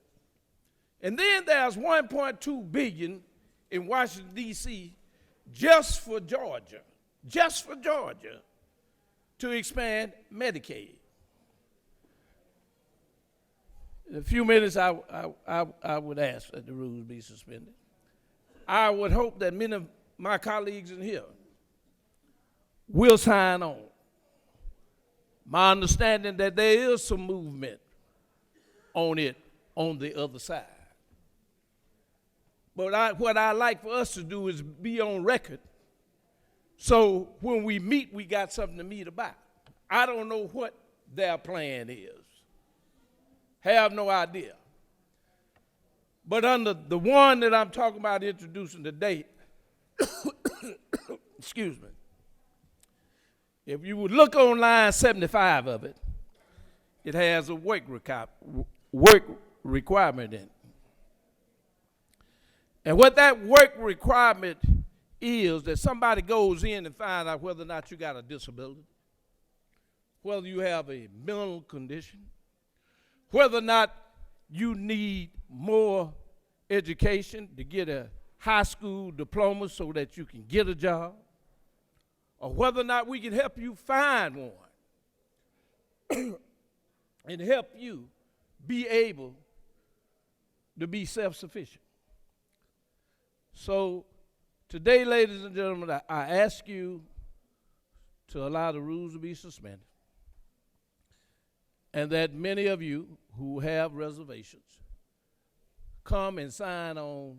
And then there's $1.2 billion in Washington, D.C. just for Georgia, to expand Medicaid. In a few minutes, I would ask that the rules be suspended. I would hope that many of my colleagues in here will sign on. My understanding that there is some movement on it on the other side. But what I like for us to do is be on record, so when we meet, we got something to meet about. I don't know what their plan is. Have no idea. But under the one that I'm talking about introducing today, excuse me, if you would look on line 75 of it, it has a work requirement in it. And what that work requirement is that somebody goes in and finds out whether or not you got a disability, whether you have a mental condition, whether or not you need more education to get a high school diploma so that you can get a job, or whether or not we can help you find one and help you be able to be self-sufficient. So today, ladies and gentlemen, I ask you to allow the rules to be suspended, and that many of you who have reservations come and sign on.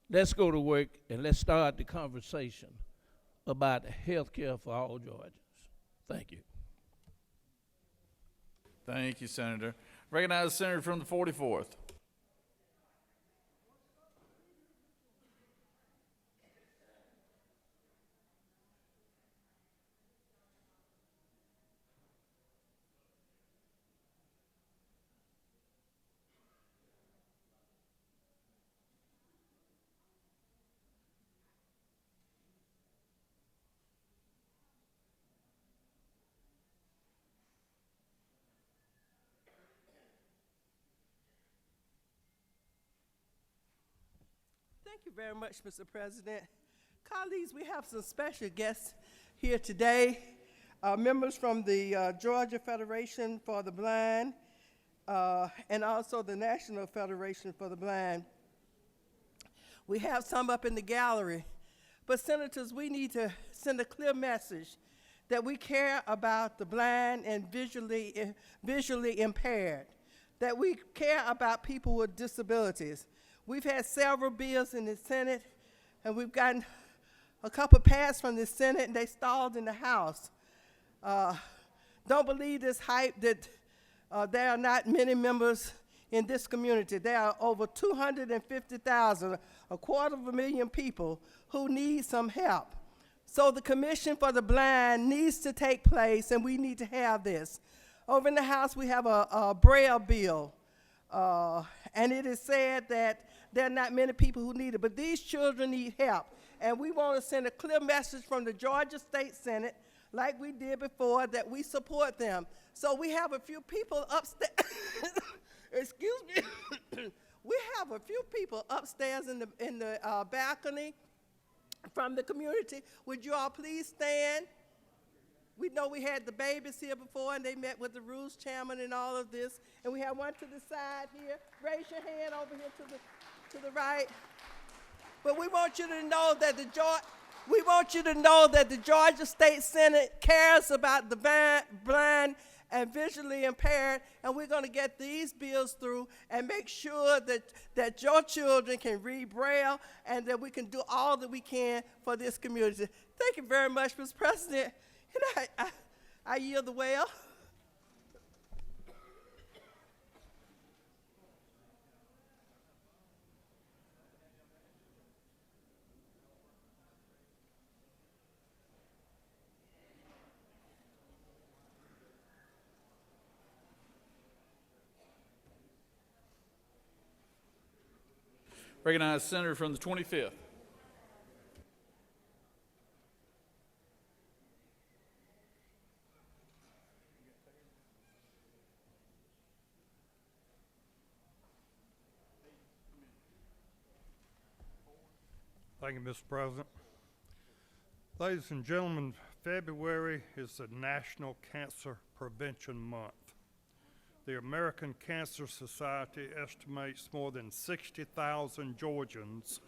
Let's go to work and let's start the conversation about health care for all Georgians. Thank you. Thank you, Senator. Recognize the senator from the 44th. Thank you very much, Mr. President. Colleagues, we have some special guests here today, members from the Georgia Federation for the Blind and also the National Federation for the Blind. We have some up in the gallery, but senators, we need to send a clear message that we care about the blind and visually impaired, that we care about people with disabilities. We've had several bills in the Senate, and we've gotten a couple passed from the Senate, and they stalled in the House. Don't believe this hype that there are not many members in this community. There are over 250,000, 250,000 people who need some help. So the Commission for the Blind needs to take place, and we need to have this. Over in the House, we have a Braille bill, and it is said that there are not many people who need it, but these children need help. And we want to send a clear message from the Georgia State Senate, like we did before, that we support them. So we have a few people upstairs, excuse me, we have a few people upstairs in the balcony from the community. Would you all please stand? We know we had the babies here before, and they met with the rules chairman and all of this. And we have one to the side here. Raise your hand over here to the right. But we want you to know that the Georgia State Senate cares about the blind and visually impaired, and we're going to get these bills through and make sure that your children can read Braille and that we can do all that we can for this community. Thank you very much, Mr. President. And I yield the well. Recognize the senator from the 25th. Thank you, Mr. President. Ladies and gentlemen, February is the National Cancer Prevention Month. The American Cancer Society estimates more than 60,000 Georgians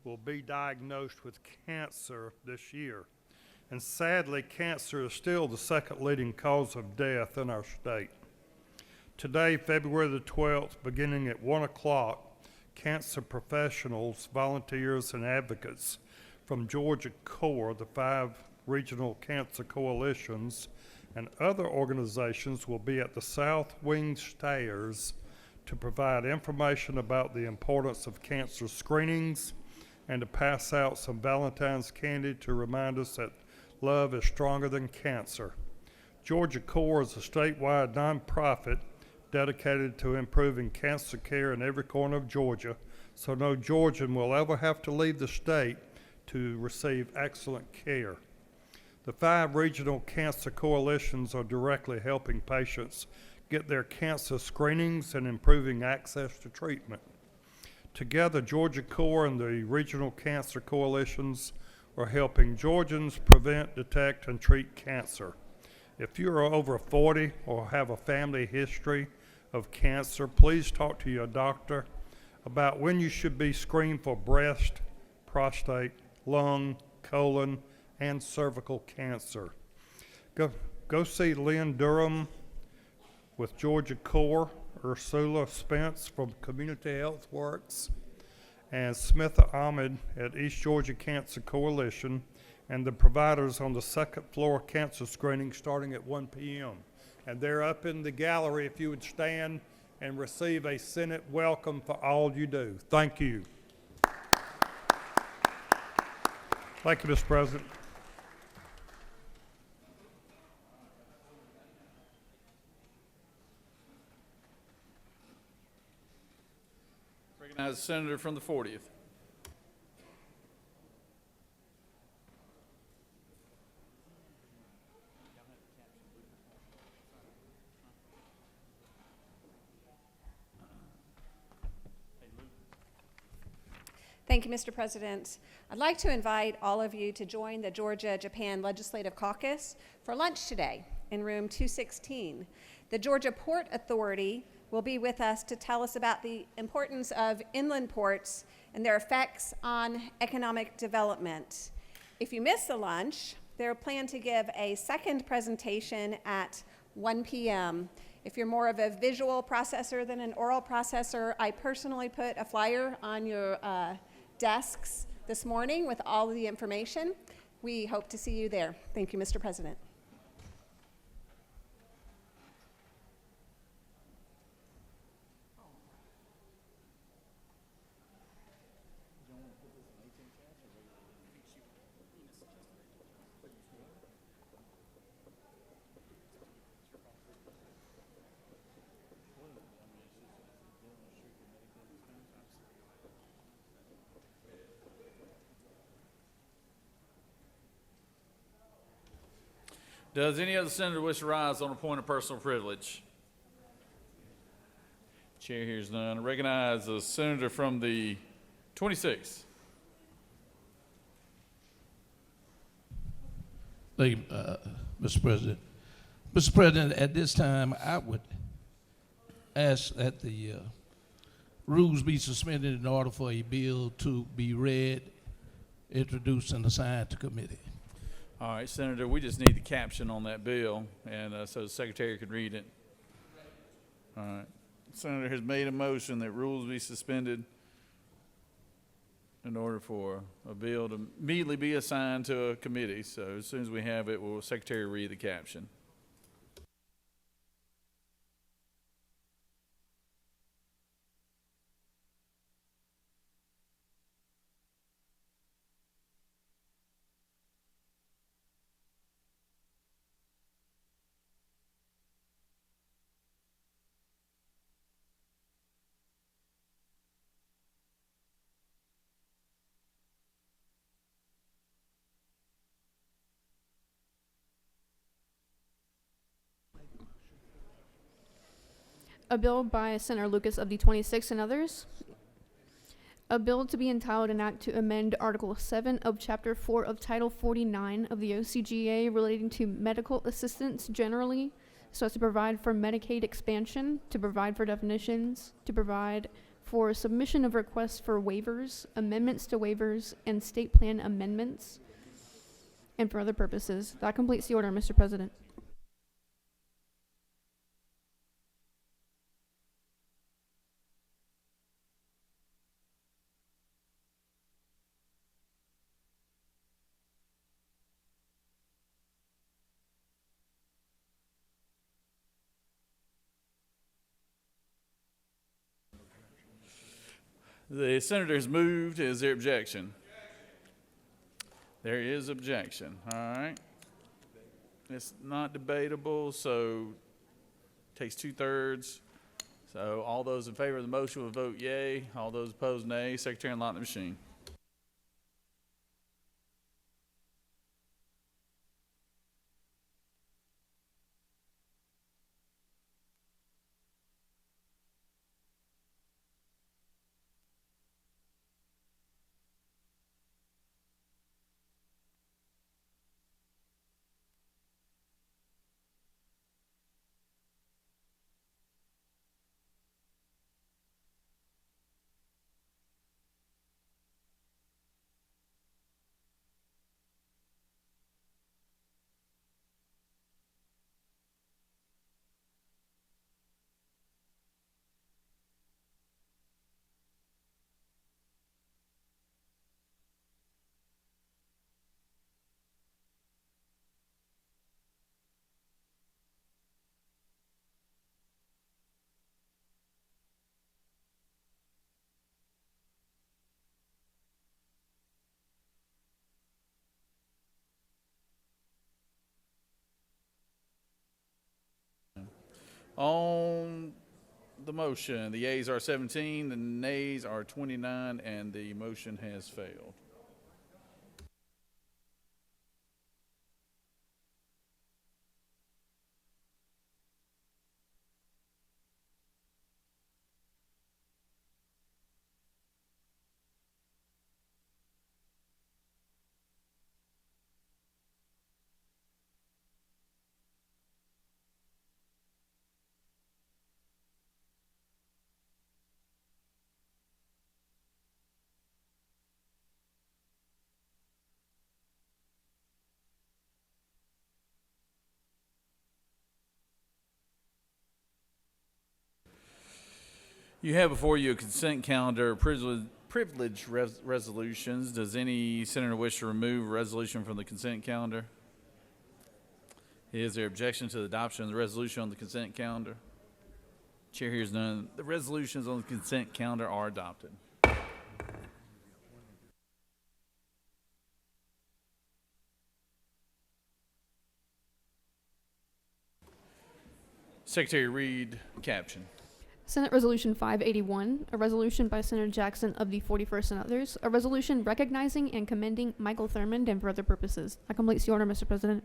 will be diagnosed with cancer this year. And sadly, cancer is still the second leading cause of death in our state. Today, February the 12th, beginning at 1 o'clock, cancer professionals, volunteers, and advocates from Georgia CORE, the 5 regional cancer coalitions, and other organizations will be at the South Wing Stairs to provide information about the importance of cancer screenings and to pass out some Valentine's candy to remind us that love is stronger than cancer. Georgia CORE is a statewide nonprofit dedicated to improving cancer care in every corner of Georgia, so no Georgian will ever have to leave the state to receive excellent care. The 5 regional cancer coalitions are directly helping patients get their cancer screenings and improving access to treatment. Together, Georgia Corps and the regional cancer coalitions are helping Georgians prevent, detect, and treat cancer. If you are over 40 or have a family history of cancer, please talk to your doctor about when you should be screened for breast, prostate, lung, colon, and cervical cancer. Go see Lynn Durham with Georgia Corps, Ursula Spence from Community Health Works, and Smitha Ahmed at East Georgia Cancer Coalition, and the providers on the second floor cancer screening starting at 1 p.m. And they're up in the gallery if you would stand and receive a Senate welcome for all you do. Thank you. Thank you, Mr. President. Recognize the senator from the 40th. Thank you, Mr. President. I'd like to invite all of you to join the Georgia-Japan Legislative Caucus for lunch today in room 216. The Georgia Port Authority will be with us to tell us about the importance of inland ports and their effects on economic development. If you miss the lunch, they're planned to give a second presentation at 1 p.m. If you're more of a visual processor than an oral processor, I personally put a flyer on your desks this morning with all of the information. We hope to see you there. Thank you, Mr. President. Does any other senator wish to rise on a point of personal privilege? Chair hears none. I recognize the senator from the 26th. Thank you, Mr. President. Mr. President, at this time, I would ask that the rules be suspended in order for a bill to be read, introduced, and assigned to committee. All right, Senator, we just need the caption on that bill, and so the secretary could read it. All right. Senator has made a motion that rules be suspended in order for a bill to immediately be assigned to a committee. So as soon as we have it, will the secretary read the caption? A bill by Senator Lucas of the 26th and others. A bill to be entitled an act to amend Article 7 of Chapter 4 of Title 49 of the OCGA relating to medical assistance generally, so as to provide for Medicaid expansion, to provide for definitions, to provide for submission of requests for waivers, amendments to waivers, and state plan amendments, and for other purposes. That completes the order, Mr. President. The senator has moved. Is there objection? There is objection. All right. It's not debatable, so takes 2/3. So all those in favor of the motion will vote yea. All those opposed, nay. Secretary, unlock the machine. On the motion, the yeas are 17, the nays are 29, and the motion has failed. You have before you a consent calendar of privilege resolutions. Does any senator wish to remove a resolution from the consent calendar? Is there objection to the adoption of the resolution on the consent calendar? Chair hears none. The resolutions on the consent calendar are adopted. Secretary read caption. Senate Resolution 581, a resolution by Senator Jackson of the 41st and others, a resolution recognizing and commending Michael Thurmond and for other purposes. That completes the order, Mr. President.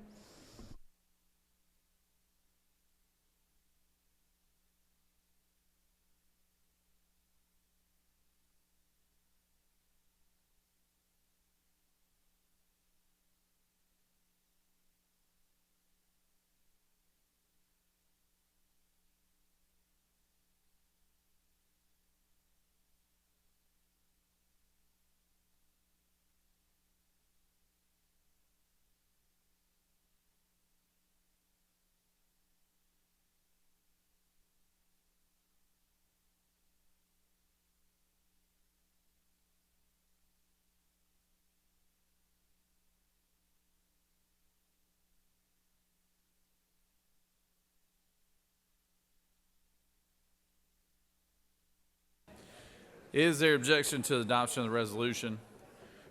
Is there objection to the adoption of the resolution?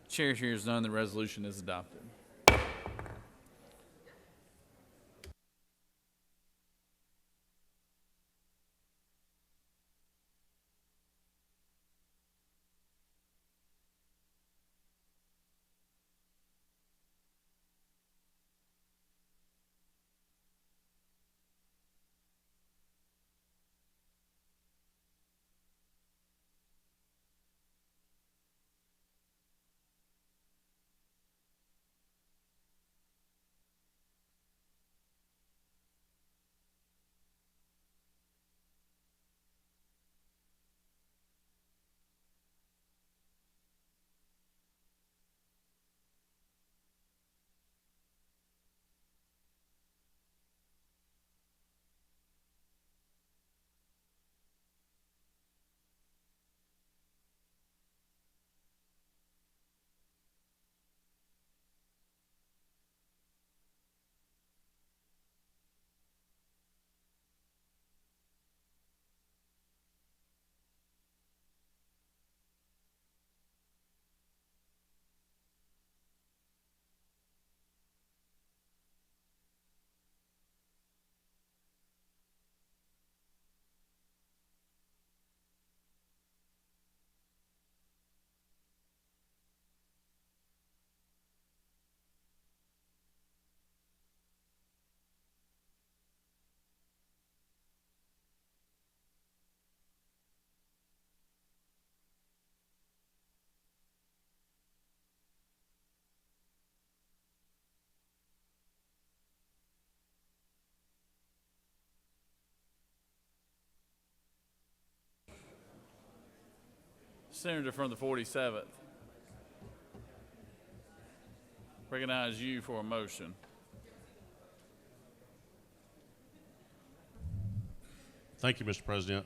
Chair hears none. The resolution is adopted. Senator from the 47th. Recognize you for a motion. Thank you, Mr. President.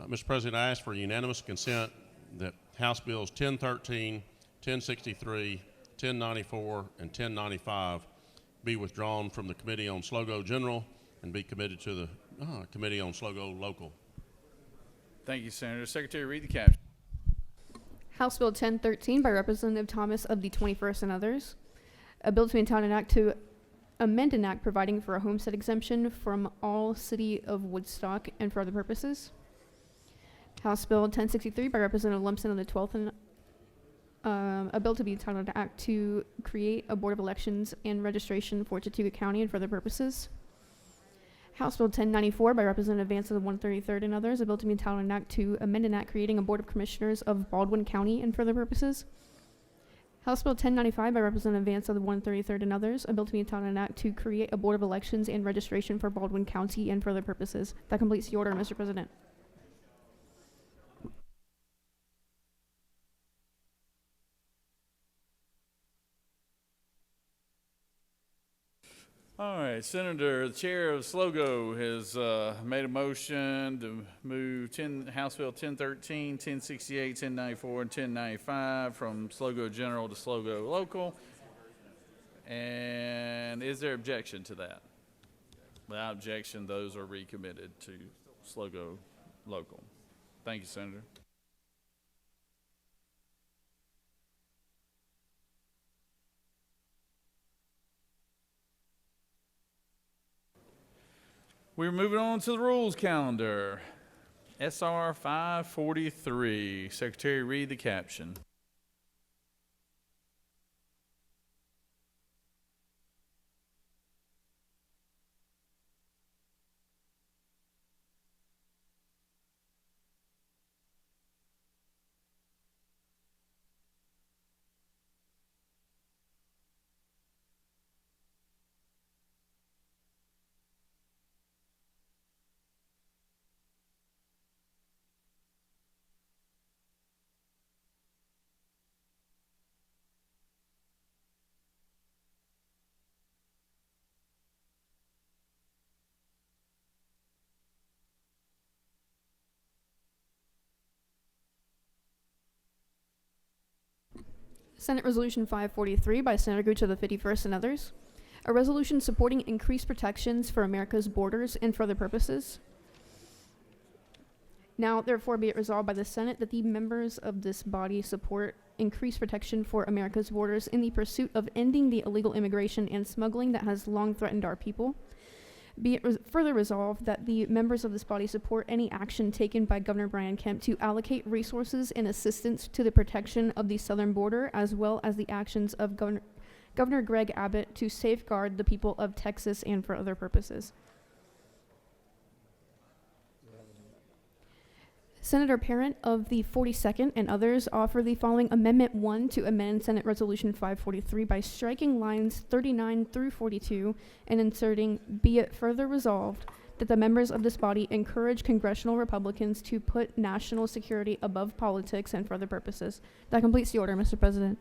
Mr. President, I ask for unanimous consent that House Bills 1013, 1063, 1094, and 1095 be withdrawn from the Committee on Slogo General and be committed to the Committee on Slogo Local. Thank you, Senator. Secretary, read the caption. House Bill 1013 by Representative Thomas of the 21st and others. A bill to entitle an act to amend an act providing for a homestead exemption from all City of Woodstock and for other purposes. House Bill 1063 by Representative Lumpson of the 12th, and a bill to be entitled to act to create a Board of Elections and Registration for Chattooga County and for other purposes. House Bill 1094 by Representative Vance of the 133rd and others, a bill to be entitled an act to amend an act creating a Board of Commissioners of Baldwin County and for other purposes. House Bill 1095 by Representative Vance of the 133rd and others, a bill to be entitled an act to create a Board of Elections and Registration for Baldwin County and for other purposes. That completes the order, Mr. President. All right, Senator, the chair of SLOGO has made a motion to move House Bill 1013, 1068, 1094, and 1095 from SLOGO General to SLOGO Local. And is there objection to that? Without objection, those are recommitted to SLOGO Local. Thank you, Senator. We're moving on to the rules calendar. SR 543. Secretary, read the caption. Senate Resolution 543 by Senator Gooch of the 51st and others. A resolution supporting increased protections for America's borders and for other purposes. Now, therefore, be it resolved by the Senate that the members of this body support increased protection for America's borders in the pursuit of ending the illegal immigration and smuggling that has long threatened our people. Be it further resolved that the members of this body support any action taken by Governor Brian Kemp to allocate resources and assistance to the protection of the southern border, as well as the actions of Governor Greg Abbott to safeguard the people of Texas and for other purposes. Senator Parent of the 42nd and others offer the following Amendment 1 to amend Senate Resolution 543 by striking lines 39 through 42 and inserting, be it further resolved that the members of this body encourage congressional Republicans to put national security above politics and for other purposes. That completes the order, Mr. President.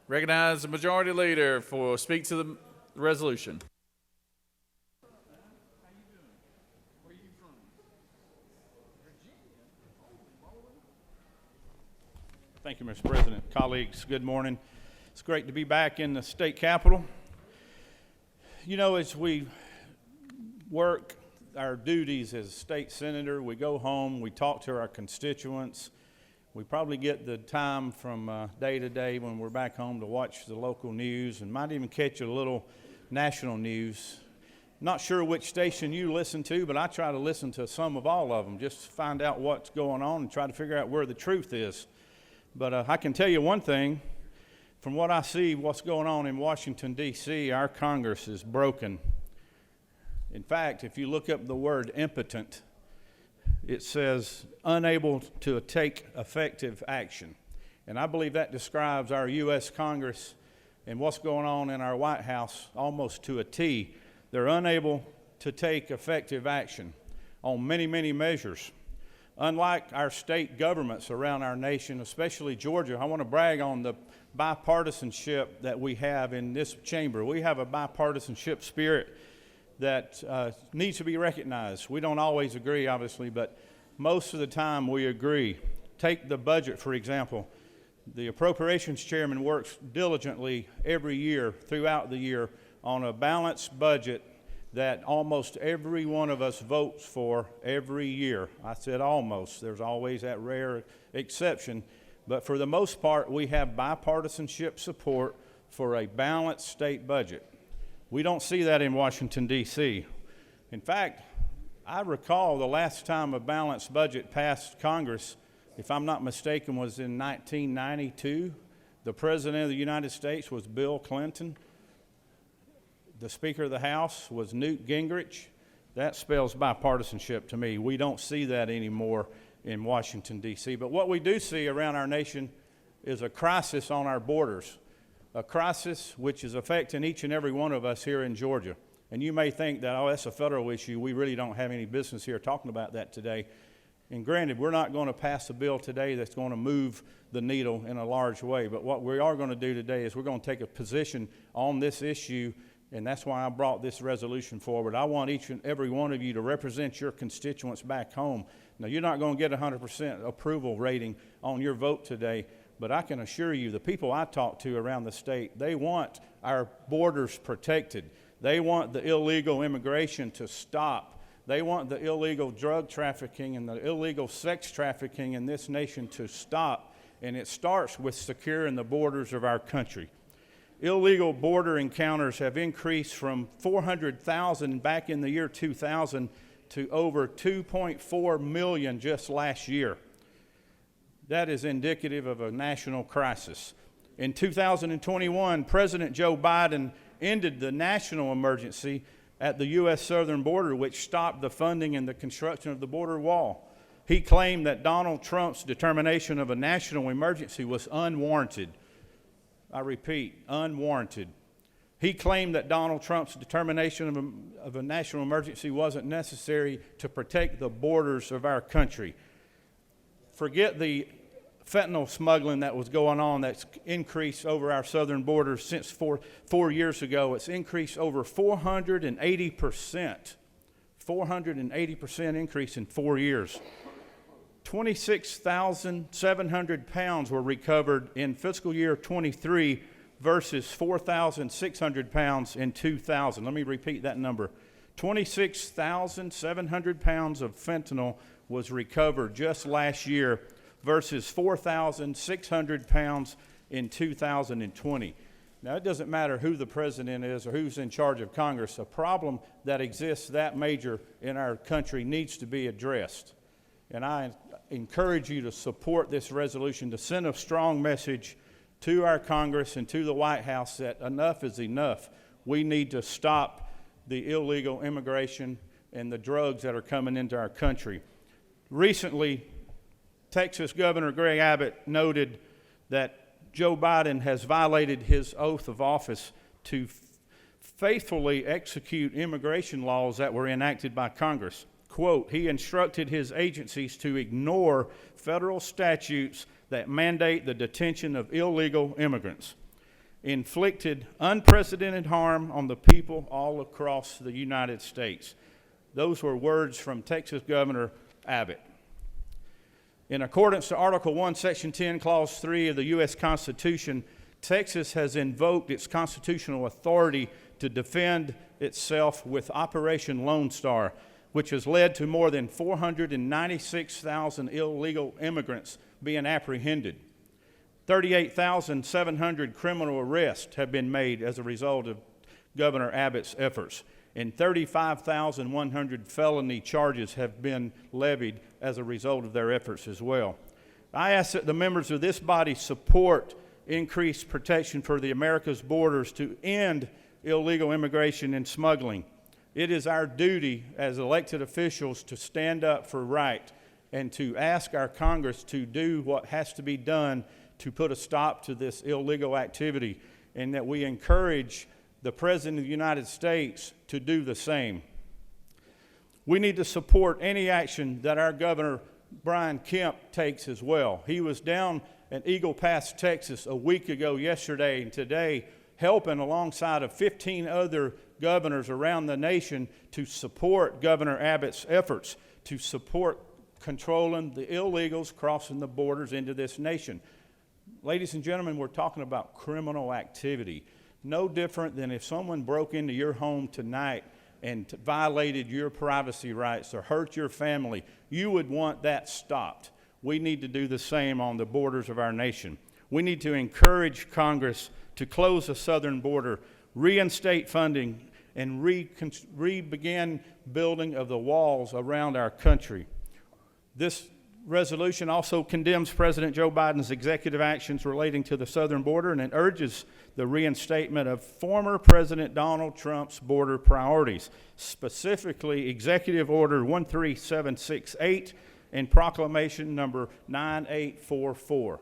Recognize the Majority Leader for speak to the resolution. Thank you, Mr. President. Colleagues, good morning. It's great to be back in the state capitol. You know, as we work our duties as a state senator, we go home, we talk to our constituents. We probably get the time from day to day when we're back home to watch the local news and might even catch a little national news. Not sure which station you listen to, but I try to listen to some of all of them just to find out what's going on and try to figure out where the truth is. But I can tell you one thing, from what I see, what's going on in Washington, D.C., our Congress is broken. In fact, if you look up the word impotent, it says unable to take effective action. And I believe that describes our U.S. Congress and what's going on in our White House almost to a T. They're unable to take effective action on many, many measures. Unlike our state governments around our nation, especially Georgia, I want to brag on the bipartisanship that we have in this chamber. We have a bipartisanship spirit that needs to be recognized. We don't always agree, obviously, but most of the time we agree. Take the budget, for example. The appropriations chairman works diligently every year, throughout the year, on a balanced budget that almost every one of us votes for every year. I said almost. There's always that rare exception. But for the most part, we have bipartisanship support for a balanced state budget. We don't see that in Washington, D.C. In fact, I recall the last time a balanced budget passed Congress, if I'm not mistaken, was in 1992. The President of the United States was Bill Clinton. The Speaker of the House was Newt Gingrich. That spells bipartisanship to me. We don't see that anymore in Washington, D.C. But what we do see around our nation is a crisis on our borders, a crisis which is affecting each and every one of us here in Georgia. And you may think that, oh, that's a federal issue. We really don't have any business here talking about that today. And granted, we're not going to pass a bill today that's going to move the needle in a large way. But what we are going to do today is we're going to take a position on this issue, and that's why I brought this resolution forward. I want each and every one of you to represent your constituents back home. Now, you're not going to get a 100% approval rating on your vote today, but I can assure you the people I talk to around the state, they want our borders protected. They want the illegal immigration to stop. They want the illegal drug trafficking and the illegal sex trafficking in this nation to stop, and it starts with securing the borders of our country. Illegal border encounters have increased from 400,000 back in the year 2000 to over 2.4 million just last year. That is indicative of a national crisis. In 2021, President Joe Biden ended the national emergency at the U.S. southern border, which stopped the funding and the construction of the border wall. He claimed that Donald Trump's determination of a national emergency was unwarranted. I repeat, unwarranted. He claimed that Donald Trump's determination of a national emergency wasn't necessary to protect the borders of our country. Forget the fentanyl smuggling that was going on that's increased over our southern borders since four years ago. It's increased over 480%. 480% increase in 4 years. 26,700 pounds were recovered in fiscal year 23 versus 4,600 pounds in 2000. Let me repeat that number. 26,700 pounds of fentanyl was recovered just last year versus 4,600 pounds in 2020. Now, it doesn't matter who the president is or who's in charge of Congress. A problem that exists that major in our country needs to be addressed. And I encourage you to support this resolution to send a strong message to our Congress and to the White House that enough is enough. We need to stop the illegal immigration and the drugs that are coming into our country. Recently, Texas Governor Greg Abbott noted that Joe Biden has violated his oath of office to faithfully execute immigration laws that were enacted by Congress. Quote, he instructed his agencies to ignore federal statutes that mandate the detention of illegal immigrants, inflicted unprecedented harm on the people all across the United States. Those were words from Texas Governor Abbott. In accordance to Article 1, Section 10, Clause 3 of the U.S. Constitution, Texas has invoked its constitutional authority to defend itself with Operation Lone Star, which has led to more than 496,000 illegal immigrants being apprehended. 38,700 criminal arrests have been made as a result of Governor Abbott's efforts, and 35,100 felony charges have been levied as a result of their efforts as well. I ask that the members of this body support increased protection for the America's borders to end illegal immigration and smuggling. It is our duty as elected officials to stand up for right and to ask our Congress to do what has to be done to put a stop to this illegal activity, and that we encourage the President of the United States to do the same. We need to support any action that our Governor Brian Kemp takes as well. He was down at Eagle Pass, Texas a week ago yesterday and today, helping alongside of 15 other governors around the nation to support Governor Abbott's efforts to support controlling the illegals crossing the borders into this nation. Ladies and gentlemen, we're talking about criminal activity. No different than if someone broke into your home tonight and violated your privacy rights or hurt your family. You would want that stopped. we need to do the same on the borders of our nation. We need to encourage Congress to close the southern border, reinstate funding, and begin building of the walls around our country. This resolution also condemns President Joe Biden's executive actions relating to the southern border, and it urges the reinstatement of former President Donald Trump's border priorities, specifically Executive Order 13768 and Proclamation number 9844.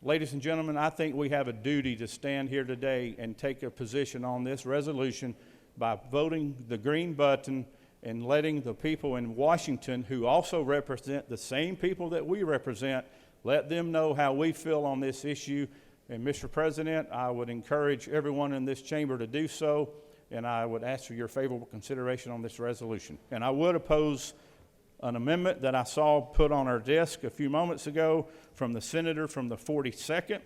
Ladies and gentlemen, I think we have a duty to stand here today and take a position on this resolution by voting the green button and letting the people in Washington, who also represent the same people that we represent, let them know how we feel on this issue. And Mr. President, I would encourage everyone in this chamber to do so, and I would ask for your favorable consideration on this resolution. And I would oppose an amendment that I saw put on our desk a few moments ago from the senator from the 42nd.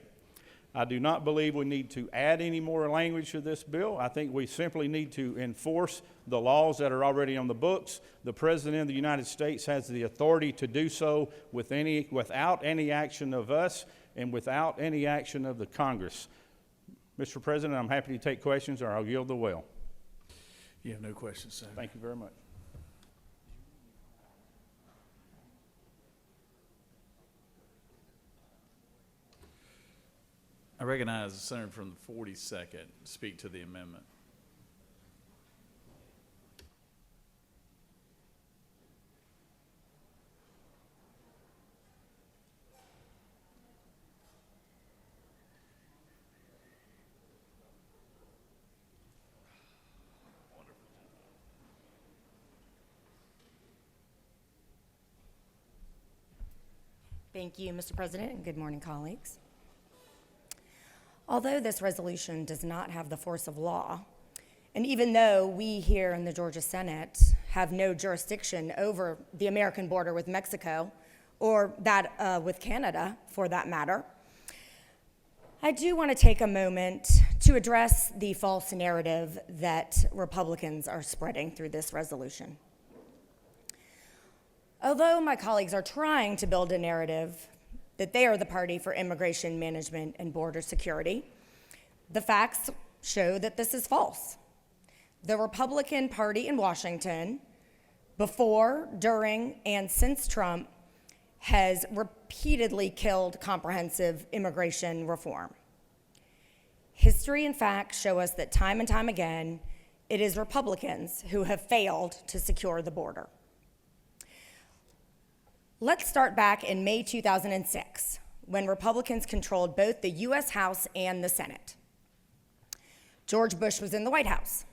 I do not believe we need to add any more language to this bill. I think we simply need to enforce the laws that are already on the books. The President of the United States has the authority to do so without any action of us and without any action of the Congress. Mr. President, I'm happy to take questions, or I'll yield the well. You have no questions, sir. Thank you very much. I recognize the senator from the 42nd to speak to the amendment. Thank you, Mr. President, and good morning, colleagues. Although this resolution does not have the force of law, and even though we here in the Georgia Senate have no jurisdiction over the American border with Mexico, or that with Canada for that matter, I do want to take a moment to address the false narrative that Republicans are spreading through this resolution. Although my colleagues are trying to build a narrative that they are the party for immigration management and border security, the facts show that this is false. The Republican Party in Washington, before, during, and since Trump, has repeatedly killed comprehensive immigration reform. History and facts show us that time and time again, it is Republicans who have failed to secure the border. Let's start back in May 2006, when Republicans controlled both the U.S. House and the Senate. George Bush was in the White House.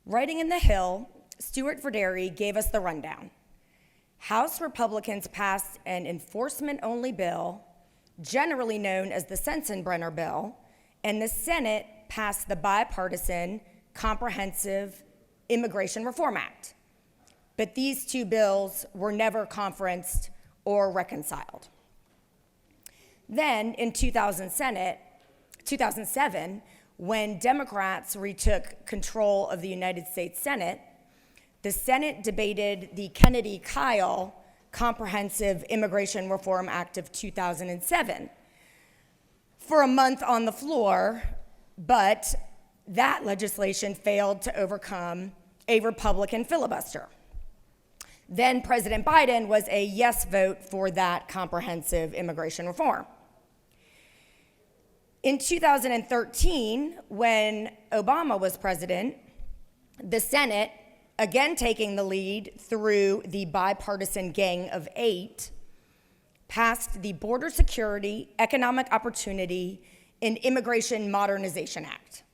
Writing in The Hill, Stuart Verderi gave us the rundown. House Republicans passed an enforcement-only bill, generally known as the Sensenbrenner bill, and the Senate passed the bipartisan Comprehensive Immigration Reform Act. But these two bills were never conferenced or reconciled. Then in 2007, when Democrats retook control of the United States Senate, the Senate debated the Kennedy-Kyle Comprehensive Immigration Reform Act of 2007 for a month on the floor, but that legislation failed to overcome a Republican filibuster. Then President Biden was a yes vote for that comprehensive immigration reform. In 2013, when Obama was president, the Senate, again taking the lead through the bipartisan Gang of Eight, passed the Border Security, Economic Opportunity, and Immigration Modernization Act.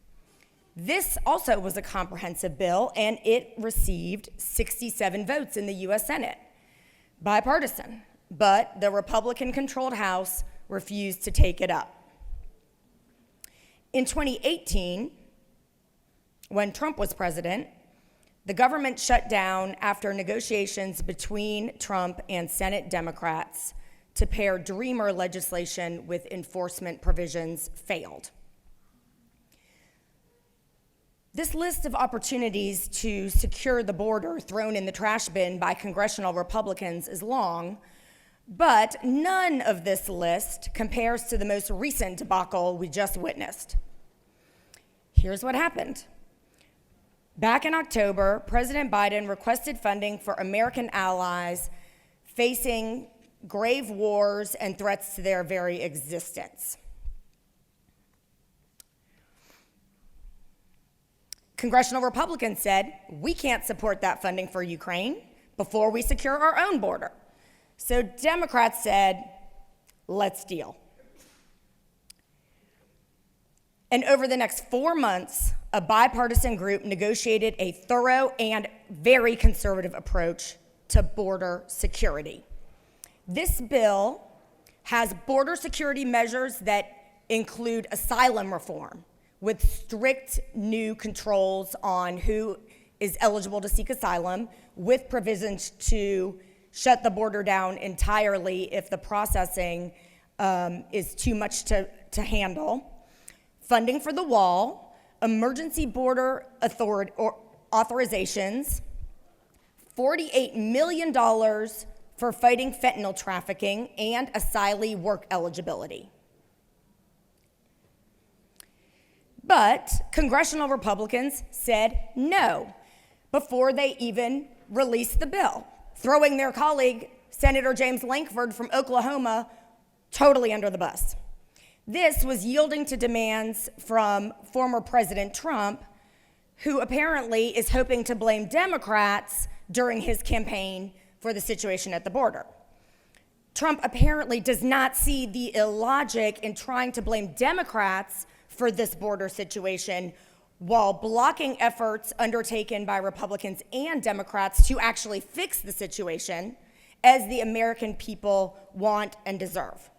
This also was a comprehensive bill, and it received 67 votes in the U.S. Senate, bipartisan, but the Republican-controlled House refused to take it up. In 2018, when Trump was president, the government shut down after negotiations between Trump and Senate Democrats to pair Dreamer legislation with enforcement provisions failed. This list of opportunities to secure the border thrown in the trash bin by congressional Republicans is long, But none of this list compares to the most recent debacle we just witnessed. Here's what happened. Back in October, President Biden requested funding for American allies facing grave wars and threats to their very existence. Congressional Republicans said, we can't support that funding for Ukraine before we secure our own border. So Democrats said, let's deal. And over the next 4 months, a bipartisan group negotiated a thorough and very conservative approach to border security. This bill has border security measures that include asylum reform with strict new controls on who is eligible to seek asylum, with provisions to shut the border down entirely if the processing is too much to handle, funding for the wall, emergency border authorizations, $48 million for fighting fentanyl trafficking, and asylee work eligibility. But congressional Republicans said no before they even released the bill, throwing their colleague, Senator James Lankford from Oklahoma, totally under the bus. This was yielding to demands from former President Trump, who apparently is hoping to blame Democrats during his campaign for the situation at the border. Trump apparently does not see the illogic in trying to blame Democrats for this border situation while blocking efforts undertaken by Republicans and Democrats to actually fix the situation as the American people want and deserve.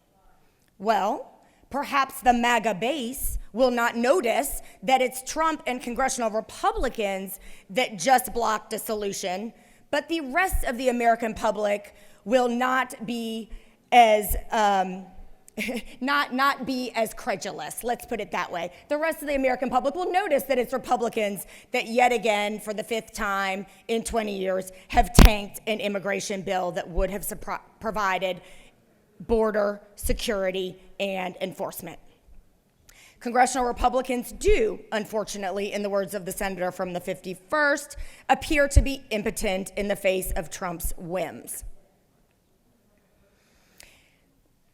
Well, perhaps the MAGA base will not notice that it's Trump and congressional Republicans that just blocked a solution, but the rest of the American public will not be as not be as credulous, let's put it that way. The rest of the American public will notice that it's Republicans that yet again, for the 5th time in 20 years, have tanked an immigration bill that would have provided border security and enforcement. Congressional Republicans do, unfortunately, in the words of the senator from the 51st, appear to be impotent in the face of Trump's whims.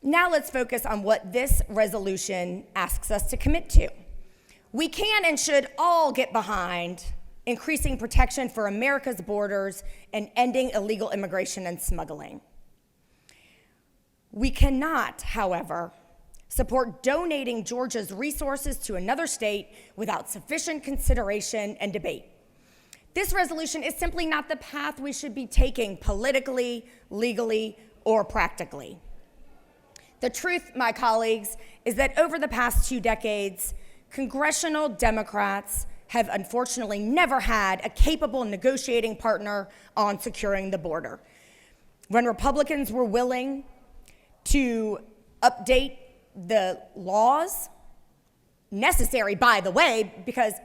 Now let's focus on what this resolution asks us to commit to. We can and should all get behind increasing protection for America's borders and ending illegal immigration and smuggling. We cannot, however, support donating Georgia's resources to another state without sufficient consideration and debate. This resolution is simply not the path we should be taking politically, legally, or practically. The truth, my colleagues, is that over the past 2 decades, congressional Democrats have unfortunately never had a capable negotiating partner on securing the border. When Republicans were willing to update the laws, necessary, by the way, because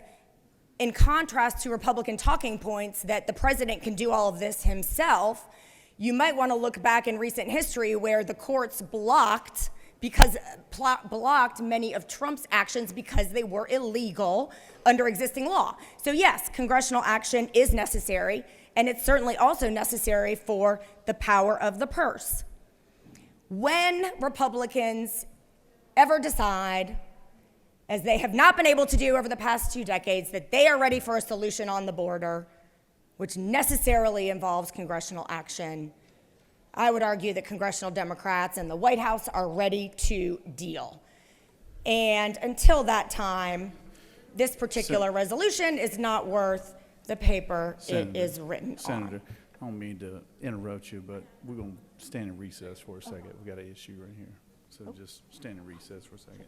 in contrast to Republican talking points that the president can do all of this himself, you might want to look back in recent history where the courts blocked many of Trump's actions because they were illegal under existing law. So yes, congressional action is necessary, and it's certainly also necessary for the power of the purse. When Republicans ever decide, as they have not been able to do over the past 2 decades, that they are ready for a solution on the border, which necessarily involves congressional action, I would argue that congressional Democrats and the White House are ready to deal. And until that time, this particular resolution is not worth the paper it is written Senator, on. I don't mean to interrupt you, but we're going to stand in recess for a second. We got an issue right here. So just stand in recess for a second.